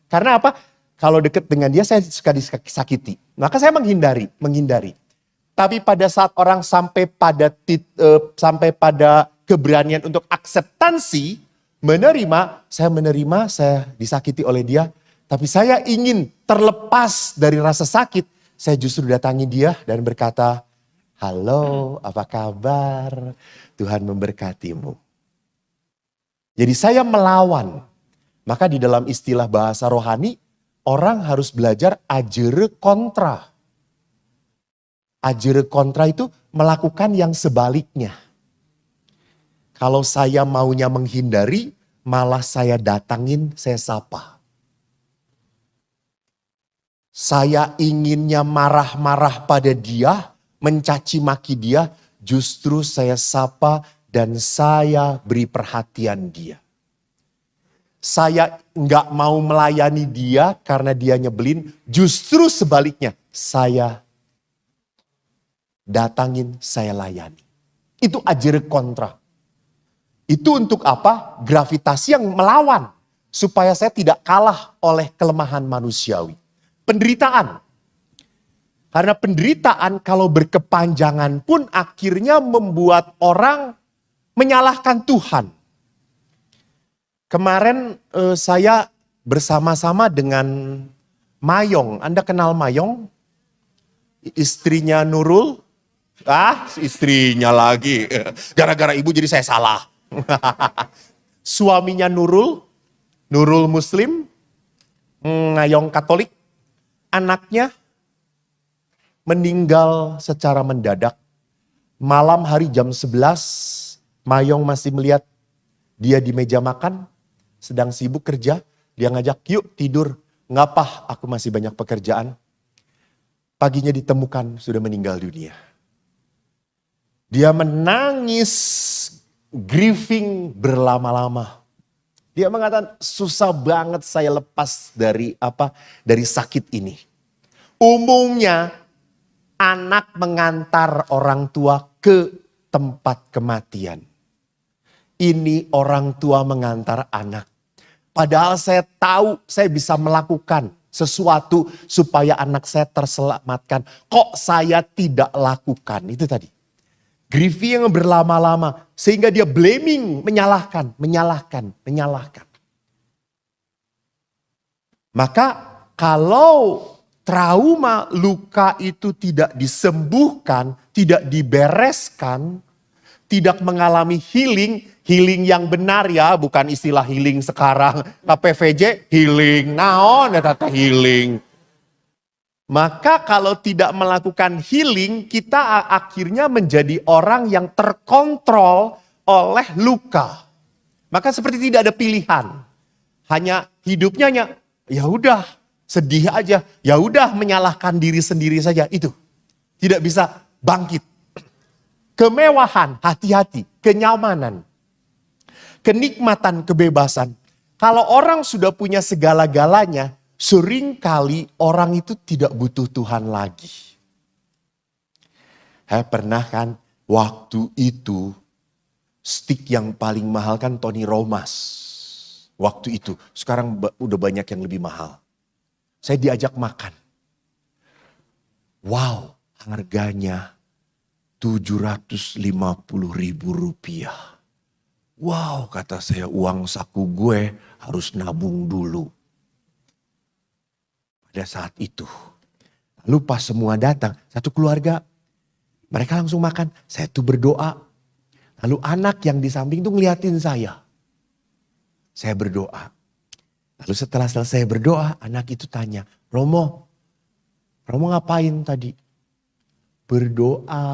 Karena apa? Kalau deket dengan dia saya suka disakiti, maka saya menghindari. Tapi pada saat orang sampai pada keberanian untuk akseptansi, menerima, saya disakiti oleh dia, tapi saya ingin terlepas dari rasa sakit, saya justru datangi dia dan berkata, halo, apa kabar? Tuhan memberkatimu. Jadi saya melawan. Maka di dalam istilah bahasa rohani, orang harus belajar ajere kontra. Ajere kontra itu melakukan yang sebaliknya. Kalau saya maunya menghindari, malah saya datangin, saya sapa. Saya inginnya marah-marah pada dia, mencaci maki dia, justru saya sapa dan saya beri perhatian dia. Saya nggak mau melayani dia karena dia nyebelin, justru sebaliknya saya datangin, saya layani. Itu ajere kontra. Itu untuk apa? Gravitasi yang melawan. Supaya saya tidak kalah oleh kelemahan manusiawi. Penderitaan. Karena penderitaan kalau berkepanjangan pun akhirnya membuat orang menyalahkan Tuhan. Kemarin saya bersama-sama dengan Mayong. Anda kenal Mayong? Istrinya Nurul. Istrinya lagi. Gara-gara ibu jadi saya salah. Suaminya Nurul Muslim, Ngayong Katolik. Anaknya meninggal secara mendadak. Malam hari jam 11, Mayong masih melihat dia di meja makan, sedang sibuk kerja. Dia ngajak, yuk tidur. Ngapa, aku masih banyak pekerjaan. Paginya ditemukan sudah meninggal dunia. Dia menangis, grieving berlama-lama. Dia mengatakan, susah banget saya lepas dari sakit ini. Umumnya anak mengantar orang tua ke tempat kematian. Ini orang tua mengantar anak. Padahal saya tahu saya bisa melakukan sesuatu supaya anak saya terselamatkan. Kok saya tidak lakukan? Itu tadi. Grieving yang berlama-lama sehingga dia blaming, menyalahkan. Maka kalau trauma, luka itu tidak disembuhkan, tidak dibereskan, tidak mengalami healing yang benar ya, bukan istilah healing sekarang. KPVJ healing, naon ya tata healing. Maka kalau tidak melakukan healing, kita akhirnya menjadi orang yang terkontrol oleh luka. Maka seperti tidak ada pilihan. Hanya hidupnya ya udah sedih aja, ya udah menyalahkan diri sendiri saja itu. Tidak bisa bangkit. Kemewahan, hati-hati, kenyamanan, kenikmatan, kebebasan. Kalau orang sudah punya segala-galanya, seringkali orang itu tidak butuh Tuhan lagi. Pernah kan waktu itu stick yang paling mahal kan Tony Romas. Waktu itu, sekarang udah banyak yang lebih mahal. Saya diajak makan. Wow, harganya 750.000 rupiah. Wow, kata saya, uang saku gue harus nabung dulu. Pada saat itu. Lalu pas semua datang, satu keluarga, mereka langsung makan. Saya tuh berdoa. Lalu anak yang di samping tuh ngeliatin saya. Saya berdoa. Lalu setelah selesai berdoa, anak itu tanya, Romo ngapain tadi? Berdoa.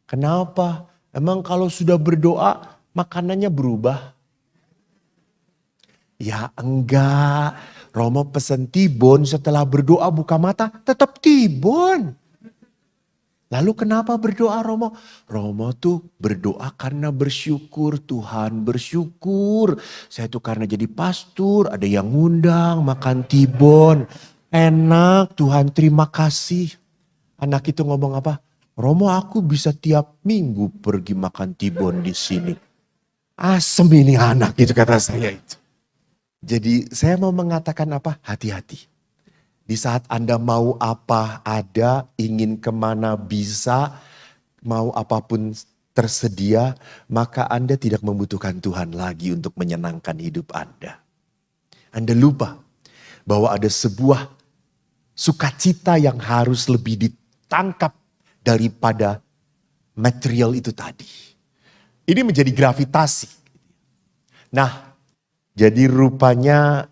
Kenapa? Emang kalau sudah berdoa, makanannya berubah? Ya enggak. Romo pesen tibon, setelah berdoa buka mata, tetap tibon. Lalu kenapa berdoa Romo? Romo tuh berdoa karena bersyukur. Tuhan bersyukur. Saya tuh karena jadi pastor, ada yang ngundang makan tibon. Enak, Tuhan terima kasih. Anak itu ngomong apa? Romo, aku bisa tiap minggu pergi makan tibon di sini. Asem ini anak, itu kata saya itu. Jadi saya mau mengatakan apa? Hati-hati. Di saat Anda mau apa ada, ingin kemana bisa, mau apapun tersedia, maka Anda tidak membutuhkan Tuhan lagi untuk menyenangkan hidup Anda. Anda lupa bahwa ada sebuah sukacita yang harus lebih ditangkap daripada material itu tadi. Ini menjadi gravitasi. Nah, jadi rupanya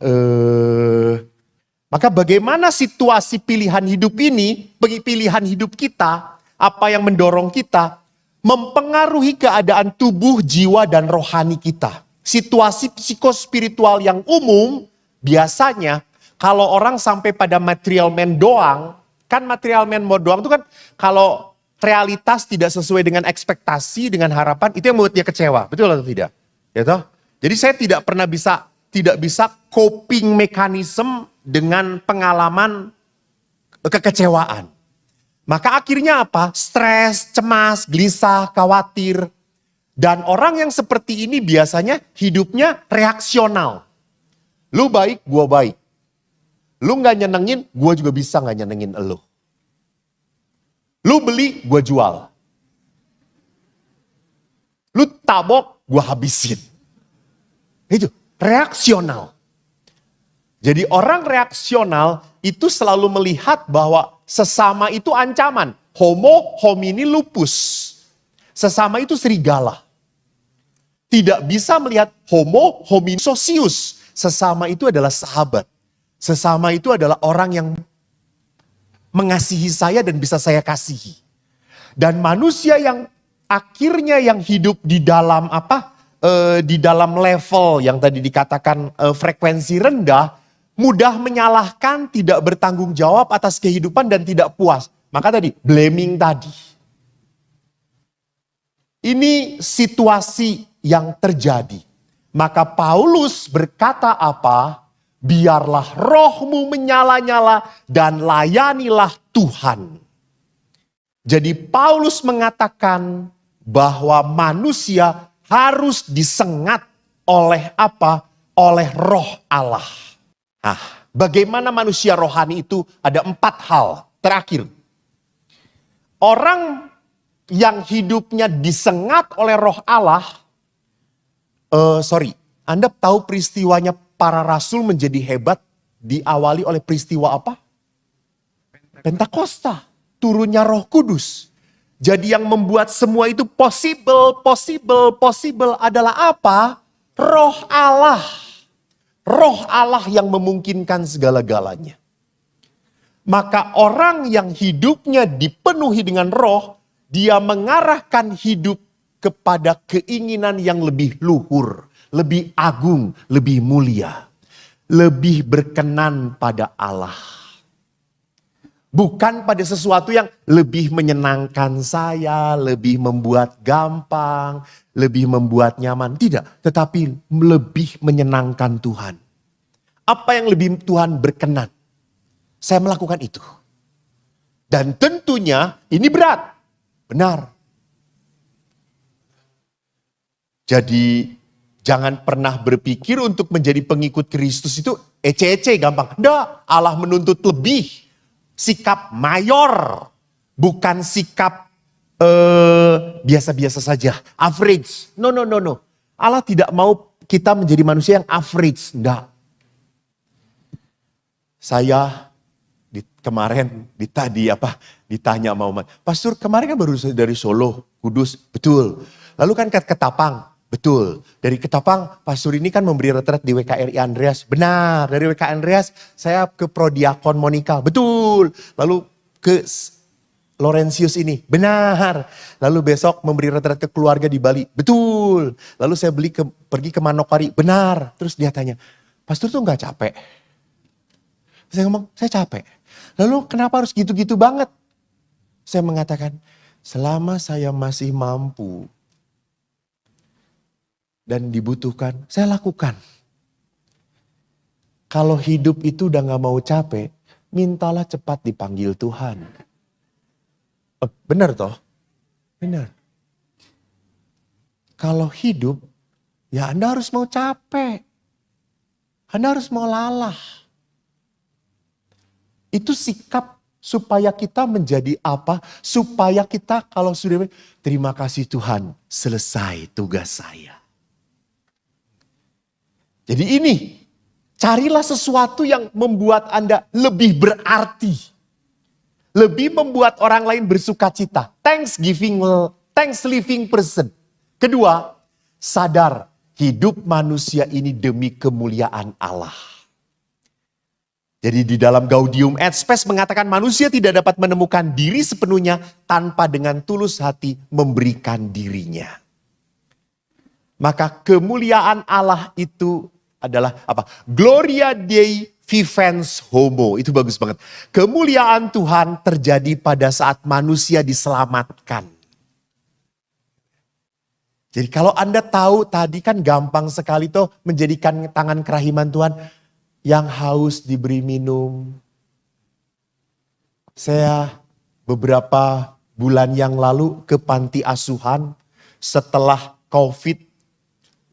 maka bagaimana situasi pilihan hidup ini, pilihan hidup kita, apa yang mendorong kita, mempengaruhi keadaan tubuh, jiwa, dan rohani kita. Situasi psikospiritual yang umum, biasanya kalau orang sampai pada material man doang, kan material man doang itu kan kalau realitas tidak sesuai dengan ekspektasi, dengan harapan, itu yang membuat dia kecewa. Betul atau tidak? Ya toh? Jadi saya tidak bisa coping mekanisme dengan pengalaman kekecewaan. Maka akhirnya apa? Stres, cemas, gelisah, khawatir. Dan orang yang seperti ini biasanya hidupnya reaksional. Lu baik, gua baik. Lu gak nyenengin, gua juga bisa gak nyenengin elu. Lu beli, gua jual. Lu tabok, gua habisin. Itu reaksional. Jadi orang reaksional itu selalu melihat bahwa sesama itu ancaman. Homo homini lupus. Sesama itu serigala. Tidak bisa melihat homo homini socius. Sesama itu adalah sahabat. Sesama itu adalah orang yang mengasihi saya dan bisa saya kasihi. Dan manusia yang akhirnya yang hidup di dalam di dalam level yang tadi dikatakan frekuensi rendah, mudah menyalahkan, tidak bertanggung jawab atas kehidupan dan tidak puas. Maka tadi, blaming tadi. Ini situasi yang terjadi. Maka Paulus berkata apa? Biarlah rohmu menyala-nyala dan layanilah Tuhan. Jadi Paulus mengatakan bahwa manusia harus disengat oleh apa? Oleh roh Allah. Nah, bagaimana manusia rohani itu? Ada 4 hal. Terakhir. Orang yang hidupnya disengat oleh roh Allah. Anda tahu peristiwanya para rasul menjadi hebat diawali oleh peristiwa apa? Pentakosta. Turunnya Roh Kudus. Jadi yang membuat semua itu possible adalah apa? Roh Allah. Roh Allah yang memungkinkan segala-galanya. Maka orang yang hidupnya dipenuhi dengan roh, dia mengarahkan hidup kepada keinginan yang lebih luhur, lebih agung, lebih mulia. Lebih berkenan pada Allah. Bukan pada sesuatu yang lebih menyenangkan saya, lebih membuat gampang, lebih membuat nyaman. Tidak, tetapi lebih menyenangkan Tuhan. Apa yang lebih Tuhan berkenan? Saya melakukan itu. Dan tentunya ini berat. Benar. Jadi jangan pernah berpikir untuk menjadi pengikut Kristus itu ece-ece gampang. Enggak, Allah menuntut lebih. Sikap mayor, bukan sikap biasa-biasa saja, average. No. Allah tidak mau kita menjadi manusia yang average. Enggak. Saya kemarin ditanya sama umat. Pastor kemarin kan baru dari Solo, Kudus, betul. Lalu kan ke Ketapang, betul. Dari Ketapang, Pastor ini kan memberi retret di WKRI Andreas. Benar, dari WKRI Andreas saya ke Prodiakon Monica, betul. Lalu ke Laurentius ini, benar. Lalu besok memberi retret ke keluarga di Bali, betul. Lalu saya pergi ke Manokwari, benar. Terus dia tanya, Pastor tuh gak capek? Saya ngomong, saya capek. Lalu kenapa harus gitu-gitu banget? Saya mengatakan, selama saya masih mampu dan dibutuhkan, saya lakukan. Kalau hidup itu udah gak mau capek, mintalah cepat dipanggil Tuhan. Benar toh? Benar. Kalau hidup, ya Anda harus mau capek. Anda harus mau lalah. Itu sikap supaya kita menjadi apa? Supaya kita kalau sudah terima kasih Tuhan, selesai tugas saya. Jadi ini, carilah sesuatu yang membuat Anda lebih berarti. Lebih membuat orang lain bersuka cita. Thanks living person. Kedua, sadar hidup manusia ini demi kemuliaan Allah. Jadi di dalam Gaudium et Spes mengatakan manusia tidak dapat menemukan diri sepenuhnya tanpa dengan tulus hati memberikan dirinya. Maka kemuliaan Allah itu adalah apa? Gloria Dei vivens homo. Itu bagus banget. Kemuliaan Tuhan terjadi pada saat manusia diselamatkan. Jadi kalau Anda tahu tadi kan gampang sekali tuh menjadikan tangan kerahiman Tuhan. Yang haus diberi minum. Saya beberapa bulan yang lalu ke panti asuhan. Setelah COVID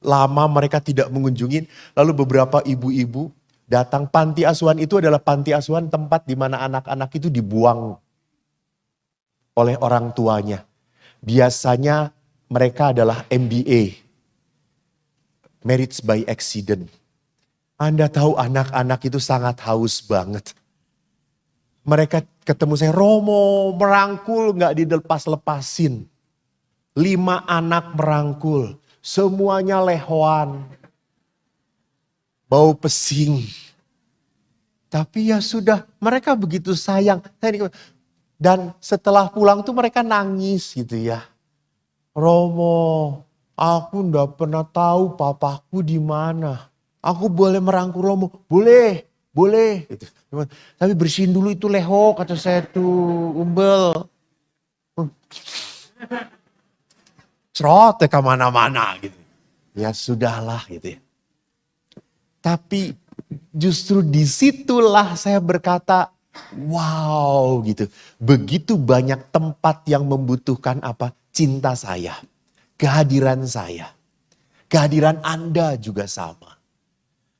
lama mereka tidak mengunjungi. Lalu beberapa ibu-ibu datang. Panti asuhan itu adalah panti asuhan tempat di mana anak-anak itu dibuang oleh orang tuanya. Biasanya mereka adalah MBA. Marriage by accident. Anda tahu anak-anak itu sangat haus banget. Mereka ketemu saya, Romo merangkul gak dilepas-lepasin. 5 anak merangkul, semuanya lehoan. Bau pesing. Tapi ya sudah, mereka begitu sayang. Dan setelah pulang tuh mereka nangis gitu ya. Romo, aku gak pernah tahu papaku di mana. Aku boleh merangkul Romo? Boleh. Gitu. Tapi bersihin dulu itu leho, kata saya tuh, umbel. Cerot ya kemana-mana gitu. Ya sudahlah gitu ya. Tapi justru disitulah saya berkata, wow gitu. Begitu banyak tempat yang membutuhkan apa? Cinta saya. Kehadiran saya. Kehadiran Anda juga sama.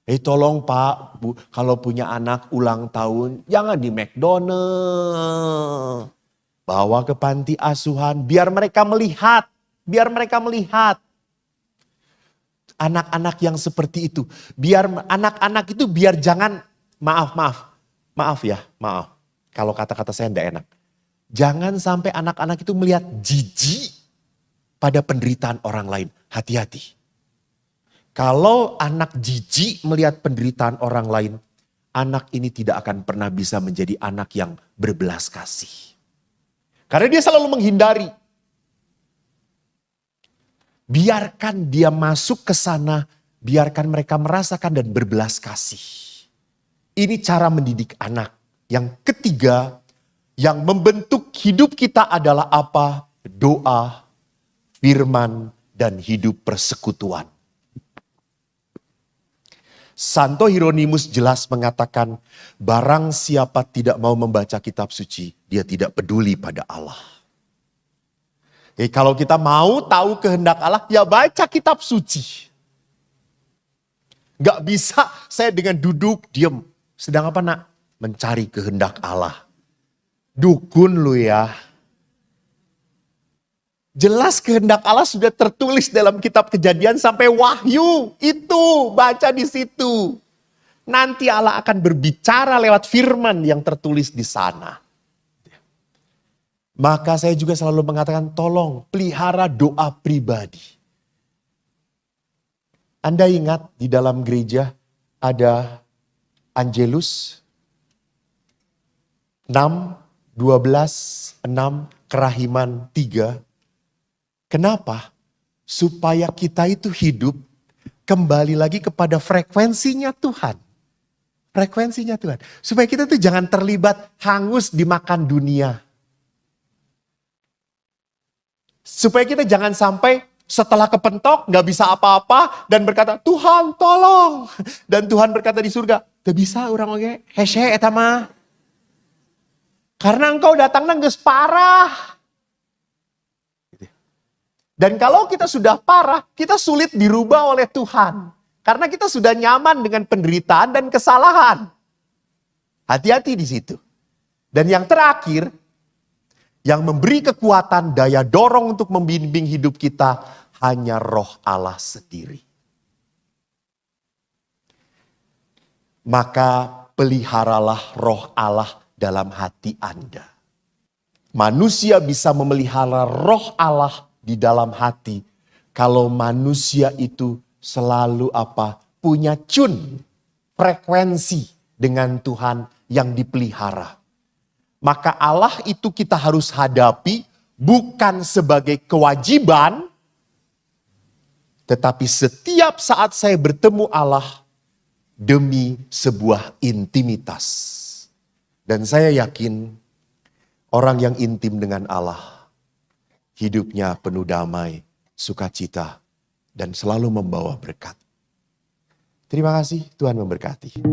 Tolong Pak, Bu, kalau punya anak ulang tahun, jangan di McDonald. Bawa ke panti asuhan, biar mereka melihat. Anak-anak yang seperti itu. Biar anak-anak itu biar jangan, maaf ya. Kalau kata-kata saya tidak enak. Jangan sampai anak-anak itu melihat jijik pada penderitaan orang lain. Hati-hati. Kalau anak jijik melihat penderitaan orang lain, anak ini tidak akan pernah bisa menjadi anak yang berbelas kasih. Karena dia selalu menghindari. Biarkan dia masuk ke sana, biarkan mereka merasakan dan berbelas kasih. Ini cara mendidik anak. Yang ketiga, yang membentuk hidup kita adalah apa? Doa, firman, dan hidup persekutuan. Santo Hieronymus jelas mengatakan, barang siapa tidak mau membaca kitab suci, dia tidak peduli pada Allah. Jadi kalau kita mau tahu kehendak Allah, ya baca kitab suci. Gak bisa saya dengan duduk, diam. Sedang apa nak? Mencari kehendak Allah. Dukun lu ya. Jelas kehendak Allah sudah tertulis dalam kitab Kejadian sampai Wahyu. Itu, baca di situ. Nanti Allah akan berbicara lewat firman yang tertulis di sana. Maka saya juga selalu mengatakan, tolong pelihara doa pribadi. Anda ingat di dalam gereja ada Angelus 6, 12, 6, Kerahiman 3. Kenapa? Supaya kita itu hidup kembali lagi kepada frekuensinya Tuhan. Frekuensinya Tuhan. Supaya kita tuh jangan terlibat hangus dimakan dunia. Supaya kita jangan sampai setelah kepentok gak bisa apa-apa dan berkata, Tuhan tolong. Dan Tuhan berkata di surga, gak bisa orang oke, heshe etama. Karena engkau datang nangges parah. Dan kalau kita sudah parah, kita sulit dirubah oleh Tuhan. Karena kita sudah nyaman dengan penderitaan dan kesalahan. Hati-hati di situ. Dan yang terakhir, yang memberi kekuatan, daya dorong untuk membimbing hidup kita, hanya Roh Allah sendiri. Maka peliharalah Roh Allah dalam hati Anda. Manusia bisa memelihara Roh Allah di dalam hati kalau manusia itu selalu punya frekuensi dengan Tuhan yang dipelihara. Maka Allah itu kita harus hadapi bukan sebagai kewajiban, tetapi setiap saat saya bertemu Allah demi sebuah intimitas. Dan saya yakin orang yang intim dengan Allah hidupnya penuh damai, sukacita, dan selalu membawa berkat. Terima kasih, Tuhan memberkati.